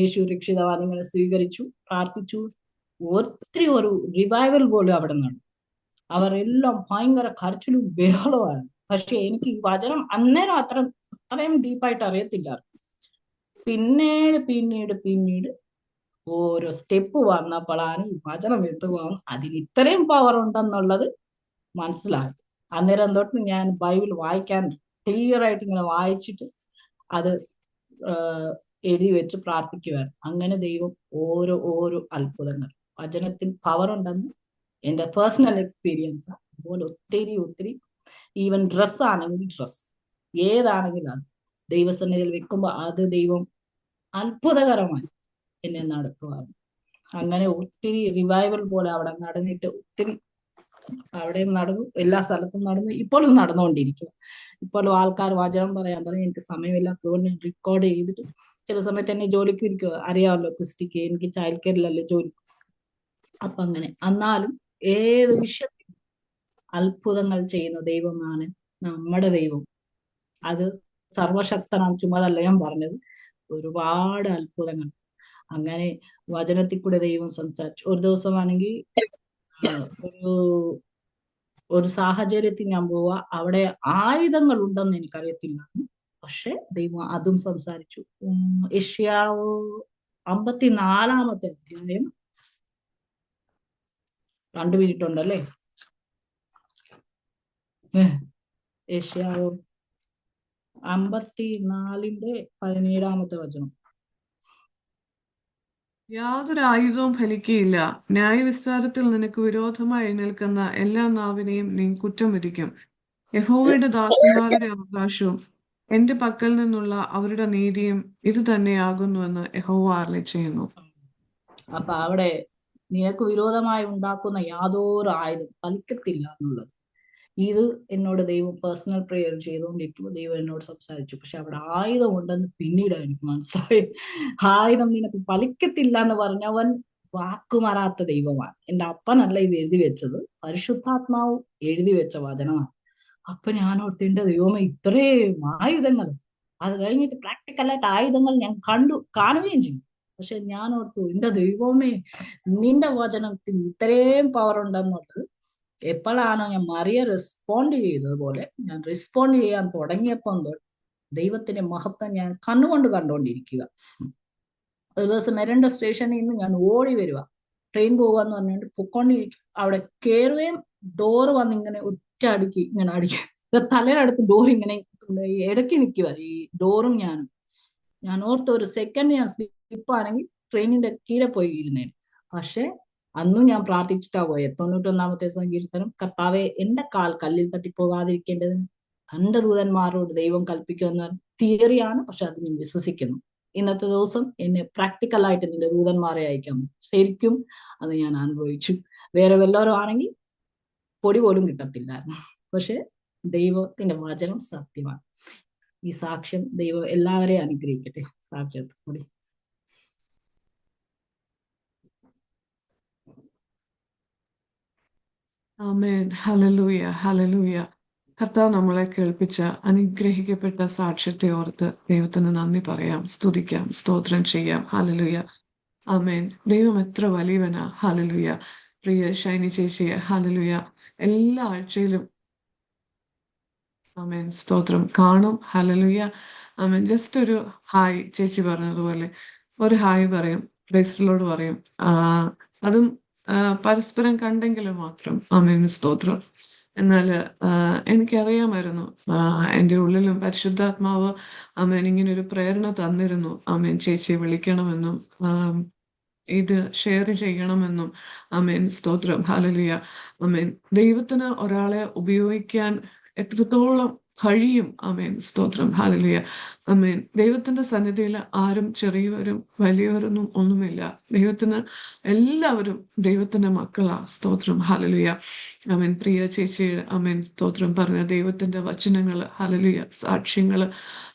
യേശു രക്ഷിതവാ നിങ്ങളെ സ്വീകരിച്ചു, പ്രാർത്ഥിച്ചു. ഒത്തിരി ഒരു റിവൈവൽ പോലും അവിടെ നടന്നു. അവരെല്ലാം ഭയങ്കര കരച്ചിലും ബഹളമാണ്. പക്ഷെ എനിക്ക് ഈ വചനം അന്നേരം അത്രയും ഡീപ്പായിട്ട് അറിയത്തില്ല. പിന്നീട് ഓരോ സ്റ്റെപ്പ് വന്നപ്പോഴാണ് ഈ വചനം എത്തുവാൻ അതിന് ഇത്രയും പവർ ഉണ്ടെന്നുള്ളത് മനസ്സിലാകും. അന്നേരം തൊട്ട് ഞാൻ ബൈബിൾ വായിക്കാൻ ക്ലിയർ ആയിട്ട് ഇങ്ങനെ വായിച്ചിട്ട് അത് എഴുതി വെച്ച് പ്രാർത്ഥിക്കുവായിരുന്നു. അങ്ങനെ ദൈവം ഓരോ അത്ഭുതങ്ങൾ, വചനത്തിൽ പവർ ഉണ്ടെന്ന് എന്റെ പേഴ്സണൽ എക്സ്പീരിയൻസ്. അതുപോലെ ഒത്തിരി ഈവൻ ഡ്രസ് ആണെങ്കിൽ ഏതാണെങ്കിലും അത് ദൈവസന്നിധിയിൽ വെക്കുമ്പോൾ അത് ദൈവം അത്ഭുതകരമായി എന്നെ നടത്തുവായിരുന്നു. അങ്ങനെ ഒത്തിരി റിവൈവൽ പോലെ അവിടെ നടന്നിട്ട് ഒത്തിരി അവിടെ നടന്നു, എല്ലാ സ്ഥലത്തും നടന്നു, ഇപ്പോഴും നടന്നുകൊണ്ടിരിക്കുക. ഇപ്പോഴും ആൾക്കാർ വചനം പറയാൻ പറയും. എനിക്ക് സമയമില്ലാത്തതുകൊണ്ട് ഞാൻ റെക്കോർഡ് ചെയ്തിട്ട് ചില സമയത്ത് എന്നെ ജോലിക്ക് ഇരിക്കുക. അറിയാമല്ലോ ക്രിസ്റ്റിക്ക്, എനിക്ക് ചൈൽഡ് കെയറിലല്ലേ ജോലി. അപ്പൊ അങ്ങനെ എന്നാലും ഏത് വിഷയത്തിൽ അത്ഭുതങ്ങൾ ചെയ്യുന്ന ദൈവമാണ് നമ്മുടെ ദൈവം. അത് സർവശക്തനാം, ചുമതല്ല ഞാൻ പറഞ്ഞത്. ഒരുപാട് അത്ഭുതങ്ങൾ അങ്ങനെ വചനത്തിൽ കൂടെ ദൈവം സംസാരിച്ചു. ഒരു ദിവസമാണെങ്കിൽ ഒരു സാഹചര്യത്തിൽ ഞാൻ പോവാ, അവിടെ ആയുധങ്ങൾ ഉണ്ടെന്ന് എനിക്കറിയത്തില്ല, പക്ഷെ ദൈവം അതും സംസാരിച്ചു. യെശയ്യാവ് 54-ാമത്തെ അധ്യായം 2 മിനിറ്റ് ഉണ്ടല്ലേ? യെശയ്യാവ് 54-ന്റെ 17-ാമത്തെ വചനം. യാതൊരു ആയുധവും ഫലിക്കയില്ല. ന്യായവിസ്താരത്തിൽ നിനക്ക് വിരോധമായി എഴുന്നേൽക്കുന്ന എല്ലാ നാവിനെയും നീ കുറ്റം വിധിക്കും. യഹോവയുടെ ദാസന്മാരുടെ അവകാശവും എന്റെ പക്കൽ നിന്നുള്ള അവരുടെ നീതിയും ഇത് തന്നെയാകുന്നുവെന്ന് യഹോവ അരുളിച്ചെയ്യുന്നു. അപ്പൊ അവിടെ നിനക്ക് വിരോധമായി ഉണ്ടാക്കുന്ന യാതൊരു ആയുധം ഫലിക്കത്തില്ല എന്നുള്ളത്. ഇത് എന്നോട് ദൈവം പേഴ്സണൽ പ്രെയർ ചെയ്തുകൊണ്ടിരിക്കുമ്പോൾ ദൈവം എന്നോട് സംസാരിച്ചു. പക്ഷെ അവിടെ ആയുധം ഉണ്ടെന്ന് പിന്നീട് എനിക്ക് മനസ്സിലായി. ആയുധം നിനക്ക് ഫലിക്കത്തില്ല എന്ന് പറഞ്ഞവൻ വാക്കുമാറാത്ത ദൈവമാണ്. എന്റെ അപ്പനല്ല ഇത് എഴുതി വെച്ചത്, പരിശുദ്ധാത്മാവ് എഴുതി വെച്ച വചനമാണ്. അപ്പൊ ഞാൻ ഓർത്തിൻ്റെ ദൈവമേ, ഇത്രയും ആയുധങ്ങൾ. അത് കഴിഞ്ഞിട്ട് പ്രാക്ടിക്കലായിട്ട് ആയുധങ്ങൾ ഞാൻ കാണുകയും ചെയ്യും. പക്ഷെ ഞാൻ ഓർത്തു, എന്റെ ദൈവമേ, നിന്റെ വചനത്തിന് ഇത്രയും പവർ ഉണ്ടെന്നുള്ളത് എപ്പോഴാണോ ഞാൻ മറിയ റെസ്പോണ്ട് ചെയ്തതുപോലെ ഞാൻ റെസ്പോണ്ട് ചെയ്യാൻ തുടങ്ങിയപ്പം തൊട്ട് ദൈവത്തിന്റെ മഹത്വം ഞാൻ കണ്ണുകൊണ്ട് കണ്ടുകൊണ്ടിരിക്കുക. ഒരു ദിവസം മെരണ്ട സ്റ്റേഷനിൽ നിന്ന് ഞാൻ ഓടി വരിക, ട്രെയിൻ പോവാന്ന് പറഞ്ഞുകൊണ്ട് പൊക്കോണ്ടിരിക്കും. അവിടെ കയറുകയും ഡോറ് വന്ന് ഇങ്ങനെ ഒറ്റ അടിക്ക് ഇങ്ങനെ അടിക്കും. തലയുടെ ഡോർ ഇങ്ങനെ ഇടയ്ക്ക് നിൽക്കുക, ഈ ഡോറും ഞാനും. ഞാൻ ഓർത്ത് ഒരു സെക്കൻഡ് ഞാൻ സ്ലിപ്പാണെങ്കിൽ ട്രെയിനിന്റെ കീഴെ പോയി ഇരുന്നേന്. പക്ഷെ അന്നും ഞാൻ പ്രാർത്ഥിച്ചിട്ടാ പോയത്. 91-ാമത്തെ സങ്കീർത്തനം, കർത്താവെ എന്റെ കാൽ കല്ലിൽ തട്ടിപ്പോകാതിരിക്കേണ്ടതിന് തന്റെ ദൂതന്മാരോട് ദൈവം കൽപ്പിക്കുമെന്ന തിയറിയാണ്, പക്ഷെ അത് ഞാൻ വിശ്വസിക്കുന്നു. ഇന്നത്തെ ദിവസം എന്നെ പ്രാക്ടിക്കലായിട്ട് നിന്റെ ദൂതന്മാരെ അയക്കാം. ശരിക്കും അത് ഞാൻ അനുഭവിച്ചു. വേറെ വല്ലവരും ആണെങ്കിൽ പൊടി പോലും കിട്ടത്തില്ലായിരുന്നു. പക്ഷെ ദൈവത്തിന്റെ വചനം സത്യമാണ്. ഈ സാക്ഷ്യം ദൈവം എല്ലാവരെയും അനുഗ്രഹിക്കട്ടെ. സാക്ഷ്യത്തോടെ ആമേൻ. ഹല്ലേലൂയ, ഹല്ലേലൂയ. കർത്താവ് നമ്മളെ കേൾപ്പിച്ച അനുഗ്രഹിക്കപ്പെട്ട സാക്ഷ്യത്തെ ഓർത്ത് ദൈവത്തിന് നന്ദി പറയാം, സ്തുതിക്കാം, സ്തോത്രം ചെയ്യാം. ഹല്ലേലൂയ, ആമേൻ. ദൈവം എത്ര വലിയവനാ. ഹല്ലേലൂയ. പ്രിയ ഷൈനി ചേച്ചിയെ ഹല്ലേലൂയ എല്ലാ ആഴ്ചയിലും ആമേൻ സ്തോത്രം കാണും. ഹല്ലേലൂയ, ആമേൻ. ജസ്റ്റ് ഒരു ഹായ് ചേച്ചി പറഞ്ഞതുപോലെ ഒരു ഹായ് പറയും, പ്രൈസിലോട് പറയും. അതും പരസ്പരം കണ്ടെങ്കിലും മാത്രം. ആമേൻ സ്തോത്രം. എന്നാൽ എനിക്കറിയാമായിരുന്നു, എൻ്റെ ഉള്ളിലും പരിശുദ്ധാത്മാവ് ആമേൻ ഇങ്ങനെ ഒരു പ്രേരണ തന്നിരുന്നു. ആമേൻ ചേച്ചിയെ വിളിക്കണമെന്നും ഇത് ഷെയർ ചെയ്യണമെന്നും. ആമേൻ സ്തോത്രം. ഹല്ലേലൂയ, ആമേൻ. ദൈവത്തിന് ഒരാളെ ഉപയോഗിക്കാൻ എത്രത്തോളം കഴിയും. ആമേൻ സ്തോത്രം. ഹല്ലേലൂയ, ആമേൻ. ദൈവത്തിന്റെ സന്നിധിയിൽ ആരും ചെറിയവരും വലിയവരൊന്നും ഒന്നുമില്ല. ദൈവത്തിന് എല്ലാവരും ദൈവത്തിന്റെ മക്കളാ. സ്തോത്രം. ഹല്ലേലൂയ, ആമേൻ. പ്രിയ ചേച്ചിയുടെ ആമേൻ സ്തോത്രം പറഞ്ഞ ദൈവത്തിന്റെ വചനങ്ങള്, ഹല്ലേലൂയ, സാക്ഷ്യങ്ങള്,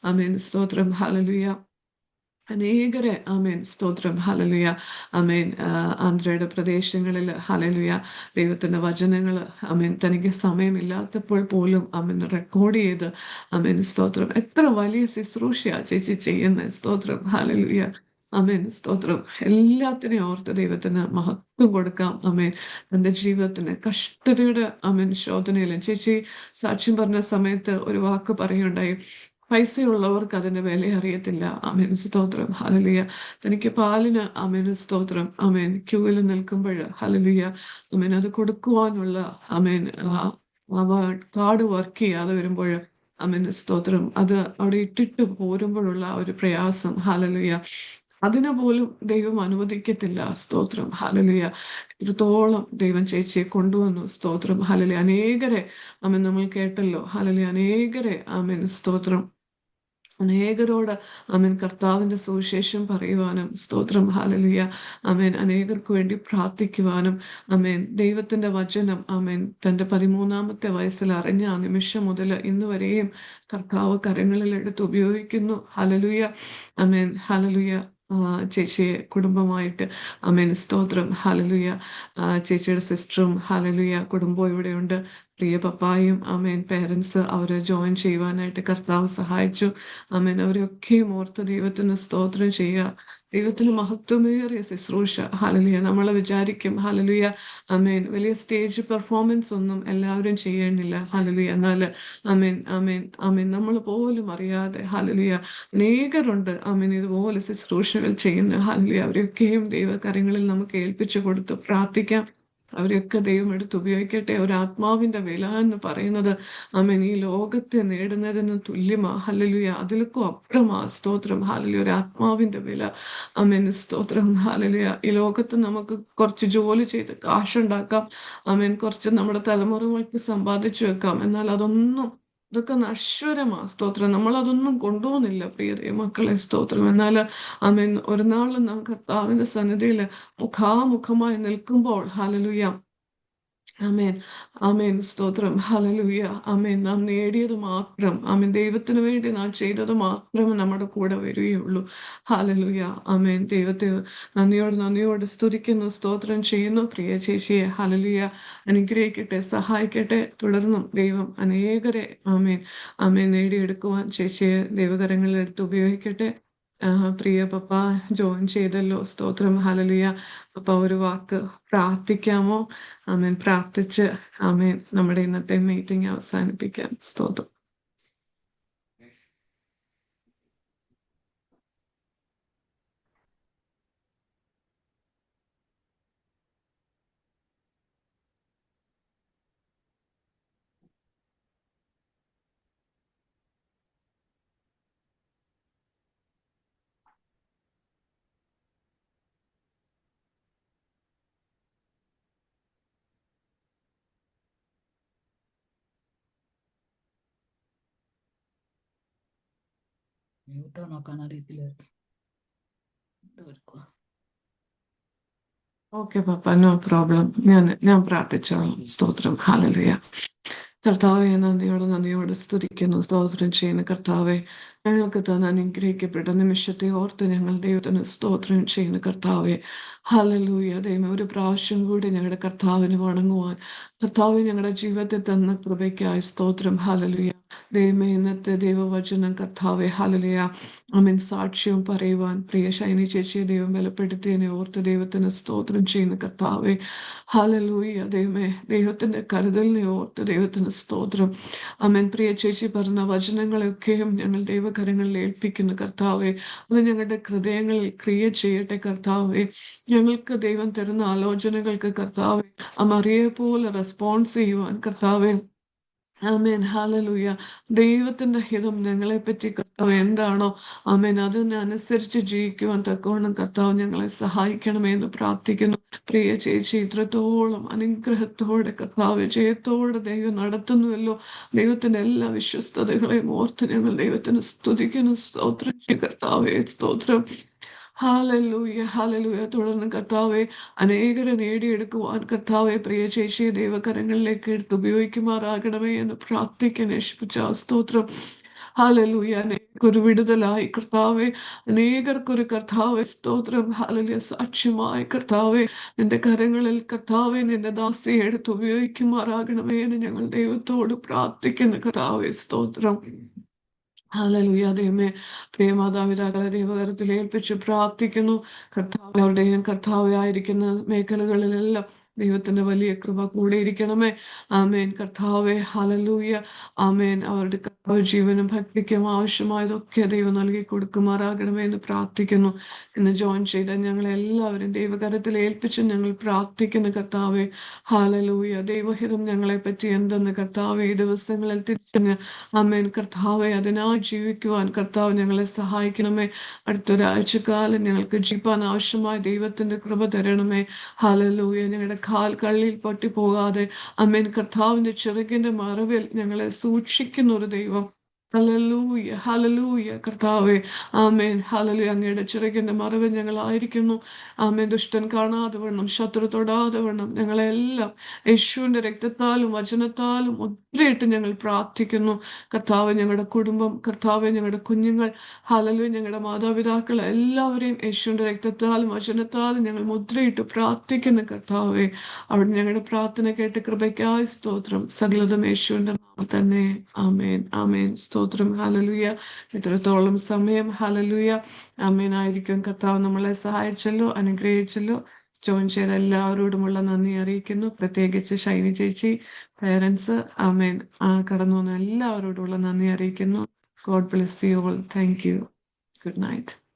ആമേൻ സ്തോത്രം. ഹല്ലേലൂയ, അനേകരെ ആമേൻ സ്തോത്രം. ഹല്ലേലൂയ, ആമേൻ. ആന്ധ്രയുടെ പ്രദേശങ്ങളിൽ ഹല്ലേലൂയ ദൈവത്തിന്റെ വചനങ്ങൾ ആമേൻ തനിക്ക് സമയമില്ലാത്തപ്പോൾ പോലും ആമേൻ റെക്കോർഡ് ചെയ്ത് ആമേൻ സ്തോത്രം. എത്ര വലിയ ശുശ്രൂഷയാ ചേച്ചി ചെയ്യുന്നത്. സ്തോത്രം. ഹല്ലേലൂയ, ആമേൻ സ്തോത്രം. എല്ലാത്തിനെയും ഓർത്ത് ദൈവത്തിന് മഹത്വം കൊടുക്കാം. ആമേൻ. തന്റെ ജീവിതത്തിന് കഷ്ടതയുടെ ആമേൻ ശോധനയിലും ചേച്ചി സാക്ഷ്യം പറഞ്ഞ സമയത്ത് ഒരു വാക്ക് പറയുണ്ടായി, പൈസയുള്ളവർക്ക് അതിന്റെ വില അറിയത്തില്ല. ആമേൻ സ്തോത്രം. ഹല്ലേലൂയ. തനിക്ക് പാലിന് ആമേൻ സ്തോത്രം ആമേൻ ക്യൂവിൽ നിൽക്കുമ്പോൾ ഹല്ലേലൂയ ആമേൻ അത് കൊടുക്കുവാനുള്ള ആമേൻ കാർഡ് വർക്ക് ചെയ്യാതെ വരുമ്പോൾ ആമേൻ സ്തോത്രം അത് അവിടെ ഇട്ടിട്ട് പോരുമ്പോഴുള്ള ഒരു പ്രയാസം, ഹല്ലേലൂയ, അതിനു പോലും ദൈവം അനുവദിക്കത്തില്ല. സ്തോത്രം. ഹല്ലേലൂയ. ഇത്രത്തോളം ദൈവം ചേച്ചിയെ കൊണ്ടുവന്നു. സ്തോത്രം. ഹല്ലേലൂയ. അനേകരെ ആമേൻ നമ്മൾ കേട്ടല്ലോ. ഹല്ലേലൂയ. അനേകരെ ആമേൻ സ്തോത്രം അനേകരോട് ആമേൻ കർത്താവിന്റെ സുവിശേഷം പറയുവാനും. സ്തോത്രം. ഹല്ലേലൂയ, ആമേൻ. അനേകർക്ക് വേണ്ടി പ്രാർത്ഥിക്കുവാനും. ആമേൻ. ദൈവത്തിന്റെ വചനം ആമേൻ തന്റെ 13-ാമത്തെ വയസ്സിൽ അറിഞ്ഞ ആ നിമിഷം മുതൽ ഇന്ന് വരെയും കർത്താവ് കരങ്ങളിൽ എടുത്ത് ഉപയോഗിക്കുന്നു. ഹല്ലേലൂയ, ആമേൻ. ഹല്ലേലൂയ. ചേച്ചിയെ കുടുംബമായിട്ട് ആമേൻ സ്തോത്രം. ഹല്ലേലൂയ. ചേച്ചിയുടെ സിസ്റ്ററും ഹല്ലേലൂയ കുടുംബവും ഇവിടെയുണ്ട്. പ്രിയ പപ്പായും ആമേൻ പേരൻസ് അവരെ ജോയിൻ ചെയ്യുവാനായിട്ട് കർത്താവ് സഹായിച്ചു. ആമേൻ. അവരെയൊക്കെയും ഓർത്ത് ദൈവത്തിന് സ്തോത്രം ചെയ്യുക. ദൈവത്തിന് മഹത്വമേറിയ ശുശ്രൂഷ. ഹല്ലേലൂയ. നമ്മൾ വിചാരിക്കും ഹല്ലേലൂയ ആമേൻ വലിയ സ്റ്റേജ് പെർഫോമൻസ് ഒന്നും എല്ലാവരും ചെയ്യണില്ല. ഹല്ലേലൂയ. എന്നാൽ ആമേൻ ആമേൻ ആമേൻ നമ്മൾ പോലും അറിയാതെ ഹല്ലേലൂയ അനേകരുണ്ട് ആമേൻ ഇതുപോലെ ശുശ്രൂഷകൾ ചെയ്യുന്ന. ഹല്ലേലൂയ. അവരെയൊക്കെയും ദൈവകരങ്ങളിൽ നമുക്ക് ഏൽപ്പിച്ചു കൊടുത്ത് പ്രാർത്ഥിക്കാം. അവരെയൊക്കെ ദൈവം എടുത്ത് ഉപയോഗിക്കട്ടെ. ഒരു ആത്മാവിന്റെ വില എന്ന് പറയുന്നത് ആമേൻ ഈ ലോകത്തെ നേടുന്നതിന് തുല്യമാ. ഹല്ലേലൂയ. അതിലൊക്കെ അപ്പുറമാ. സ്തോത്രം. ഹല്ലേലൂയ. ഒരു ആത്മാവിന്റെ വില. ആമേൻ സ്തോത്രം. ഹല്ലേലൂയ. ഈ ലോകത്ത് നമുക്ക് കുറച്ച് ജോലി ചെയ്ത് കാശുണ്ടാക്കാം. ആമേൻ. കുറച്ച് നമ്മുടെ തലമുറകൾക്ക് സമ്പാദിച്ചു വെക്കാം. എന്നാൽ ഇതൊക്കെ നശ്വരമാ. സ്തോത്രം. നമ്മൾ അതൊന്നും കൊണ്ടുപോകുന്നില്ല പ്രിയ മക്കളെ. സ്തോത്രം. എന്നാൽ ആമേൻ ഒരു നാൾ നാം കർത്താവിന്റെ സന്നിധിയിൽ മുഖാമുഖമായി നിൽക്കുമ്പോൾ ഹല്ലേലൂയ ആമേൻ ആമേൻ സ്തോത്രം. ഹല്ലേലൂയ, ആമേൻ. നാം നേടിയത് മാത്രം ആമേൻ ദൈവത്തിന് വേണ്ടി നാം ചെയ്തത് മാത്രമേ നമ്മുടെ കൂടെ വരികയുള്ളൂ. ഹല്ലേലൂയ, ആമേൻ. ദൈവത്തെ നന്ദിയോട് സ്തുതിക്കുന്നു, സ്തോത്രം ചെയ്യുന്നു. പ്രിയ ചേച്ചിയെ ഹല്ലേലൂയ അനുഗ്രഹിക്കട്ടെ, സഹായിക്കട്ടെ. തുടർന്നും ദൈവം അനേകരെ ആമേൻ ആമേൻ നേടിയെടുക്കുവാൻ ചേച്ചിയെ ദൈവകരങ്ങളിൽ എടുത്ത് ഉപയോഗിക്കട്ടെ. പ്രിയ പപ്പ ജോയിൻ ചെയ്തല്ലോ. സ്തോത്രം. ഹല്ലേലൂയ. പപ്പ ഒരു വാക്ക് പ്രാർത്ഥിക്കാമോ? ആമേൻ. പ്രാർത്ഥിച്ച് ആമേൻ നമ്മുടെ ഇന്നത്തെ മീറ്റിംഗ് അവസാനിപ്പിക്കാം. സ്തോത്രം. മ്യൂട്ടോ നോക്കാൻ അറിയത്തില്ല. ഓക്കെ പപ്പ, നോ പ്രോബ്ലം. ഞാൻ പ്രാർത്ഥിച്ചോളാം. സ്തോത്രം. ഹല്ലേലൂയ. കർത്താവെ, നന്ദിയോട് സ്തുതിക്കുന്നു, സ്തോത്രം ചെയ്യുന്ന കർത്താവെ. ഞങ്ങൾക്ക് തന്ന അനുഗ്രഹിക്കപ്പെട്ട നിമിഷത്തെ ഓർത്ത് ഞങ്ങൾ ദൈവത്തിന് സ്തോത്രം ചെയ്യുന്ന കർത്താവെ. ഹല്ലേലൂയ. ദൈവമേ, ഒരു പ്രാവശ്യം കൂടി ഞങ്ങളുടെ കർത്താവിന് വണങ്ങുവാൻ കർത്താവ് ഞങ്ങളുടെ ജീവിതത്തിൽ തന്ന കൃപയ്ക്കായി സ്തോത്രം. ഹല്ലേലൂയ. ദൈവമേ, ഇന്നത്തെ ദൈവവചനം കർത്താവെ, ഹല്ലേലൂയ, ആമേൻ, സാക്ഷ്യവും പറയുവാൻ പ്രിയ ഷൈനി ചേച്ചിയെ ദൈവം ബലപ്പെടുത്തിയതിനെ ഓർത്ത് ദൈവത്തിന് സ്തോത്രം ചെയ്യുന്ന കർത്താവെ. ഹല്ലേലൂയ. ദൈവമേ, ദൈവത്തിന്റെ കരുതലിനെ ഓർത്ത് ദൈവത്തിന് സ്തോത്രം. ആമേൻ. പ്രിയ ചേച്ചി പറഞ്ഞ വചനങ്ങളെയൊക്കെയും ഞങ്ങൾ ദൈവകരങ്ങളിൽ ഏൽപ്പിക്കുന്നു കർത്താവെ. അത് ഞങ്ങളുടെ ഹൃദയങ്ങളിൽ ക്രിയ ചെയ്യട്ടെ കർത്താവെ. ഞങ്ങൾക്ക് ദൈവം തരുന്ന ആലോചനകൾക്ക് കർത്താവെ, ആ മറിയെ പോലെ റെസ്പോൺസ് ചെയ്യുവാൻ കർത്താവെ. ആമേൻ. ഹല്ലേലൂയ. ദൈവത്തിന്റെ ഹിതം ഞങ്ങളെ പറ്റി കർത്താവ് എന്താണോ, ആമേൻ, അതിനനുസരിച്ച് ജീവിക്കുവാൻ തക്കവണ്ണം കർത്താവ് ഞങ്ങളെ സഹായിക്കണമേ എന്ന് പ്രാർത്ഥിക്കുന്നു. പ്രിയ ചേച്ചി ഇത്രത്തോളം അനുഗ്രഹത്തോടെ കർത്താവ് ജയത്തോടെ ദൈവം നടത്തുന്നുവല്ലോ. ദൈവത്തിന്റെ എല്ലാ വിശ്വസ്തതകളെയും ഓർത്ത് ഞങ്ങൾ ദൈവത്തിന് സ്തുതിക്കുന്നു. സ്തോത്രം ചെയ്യ കർത്താവേ. സ്തോത്രം. ഹല്ലേലൂയ. ഹല്ലേലൂയ. തുടർന്ന് കർത്താവെ, അനേകരെ നേടിയെടുക്കുവാൻ കർത്താവെ പ്രിയ ചേച്ചിയെ ദൈവകരങ്ങളിലേക്ക് എടുത്ത് ഉപയോഗിക്കുമാറാകണമേ എന്ന് പ്രാർത്ഥിക്കാൻ യേശുപ്പിച്ച സ്തോത്രം. ഹല്ലേലൂയ. അനേകർക്കൊരു വിടുതലായി കർത്താവെ, അനേകർക്കൊരു കർത്താവെ സ്തോത്രം. ഹല്ലേലൂയ. സാക്ഷ്യമായി കർത്താവെ, നിന്റെ കരങ്ങളിൽ കർത്താവെ നിന്റെ ദാസിയെ എടുത്ത് ഉപയോഗിക്കുമാറാകണമേ എന്ന് ഞങ്ങൾ ദൈവത്തോട് പ്രാർത്ഥിക്കുന്ന കർത്താവെ സ്തോത്രം. ഹല്ലേലൂയ. ദൈവമേ, പ്രിയ മാതാപിതാക്കളെ ദൈവകരത്തിൽ ഏൽപ്പിച്ച് പ്രാർത്ഥിക്കുന്നു കർത്താവ്. അവരുടെയും കർത്താവ് ആയിരിക്കുന്ന മേഖലകളിലെല്ലാം ദൈവത്തിന്റെ വലിയ കൃപ കൂടിയിരിക്കണമേ. ആമേൻ. കർത്താവെ, ഹല്ലേലൂയ. ആമേൻ. അവരുടെ കർത്താവ് ജീവനും ഭക്തിക്കും ആവശ്യമായതൊക്കെ ദൈവം നൽകി കൊടുക്കുമാറാകണമേ എന്ന് പ്രാർത്ഥിക്കുന്നു. ഇന്ന് ജോയിൻ ചെയ്ത ഞങ്ങളെല്ലാവരും ദൈവകരത്തിൽ ഏൽപ്പിച്ച് ഞങ്ങൾ പ്രാർത്ഥിക്കുന്ന കർത്താവെ. ഹല്ലേലൂയ. ദൈവഹിതം ഞങ്ങളെ പറ്റി എന്തെന്ന് കർത്താവെ ഈ ദിവസങ്ങളിൽ തിരിച്ചറിഞ്ഞ് ആമേൻ കർത്താവെ അതിനായി ജീവിക്കുവാൻ കർത്താവ് ഞങ്ങളെ സഹായിക്കണമേ. അടുത്തൊരാഴ്ചക്കാലം ഞങ്ങൾക്ക് ജീവിക്കാൻ ആവശ്യമായ ദൈവത്തിന്റെ കൃപ തരണമേ. ഹല്ലേലൂയ. ഞങ്ങളുടെ കാൽ കള്ളിയിൽ പൊട്ടിപ്പോകാതെ ആമേൻ കർത്താവിന്റെ ചിറകിന്റെ മറവിൽ ഞങ്ങളെ സൂക്ഷിക്കുന്ന ഒരു ദൈവം. ഹല്ലേലൂയ. ഹല്ലേലൂയ. കർത്താവെ, ആമേൻ. ഹല്ലേലൂയ. അങ്ങയുടെ ചിറകിന്റെ മറവിൽ ഞങ്ങളായിരിക്കുന്നു. ആമേൻ. ദുഷ്ടൻ കാണാതെ വണ്ണം, ശത്രു തൊടാതെ വണ്ണം ഞങ്ങളെല്ലാം യേശുവിന്റെ രക്തത്താലും വചനത്താലും മുദ്രയിട്ട് ഞങ്ങൾ പ്രാർത്ഥിക്കുന്നു. കർത്താവ്, ഞങ്ങളുടെ കുടുംബം, കർത്താവ്, ഞങ്ങളുടെ കുഞ്ഞുങ്ങൾ, ഹല്ലേലൂയ, ഞങ്ങളുടെ മാതാപിതാക്കൾ എല്ലാവരെയും യേശുവിന്റെ രക്തത്താലും വചനത്താലും ഞങ്ങൾ മുദ്രയിട്ട് പ്രാർത്ഥിക്കുന്ന കർത്താവെ. അവിടെ ഞങ്ങളുടെ പ്രാർത്ഥന കേട്ട് കൃപയ്ക്കായി സ്തോത്രം. സകലതും യേശുവിന്റെ നാമത്തിൽ തന്നെ. ആമേൻ. ആമേൻ. സ്തോത്രം. ഹല്ലേലൂയ. ഇത്രത്തോളം സമയം ഹല്ലേലൂയ ആമേൻ ആയിരിക്കും കർത്താവ് നമ്മളെ സഹായിച്ചല്ലോ, അനുഗ്രഹിച്ചല്ലോ. ജോയിൻ ചെയ്ത എല്ലാവരോടുമുള്ള നന്ദി അറിയിക്കുന്നു. പ്രത്യേകിച്ച് ഷൈനി ചേച്ചി, പേരൻസ്, ആമേൻ, കടന്നു വന്ന എല്ലാവരോടുമുള്ള നന്ദി അറിയിക്കുന്നു. God bless you all. Thank you. Good night.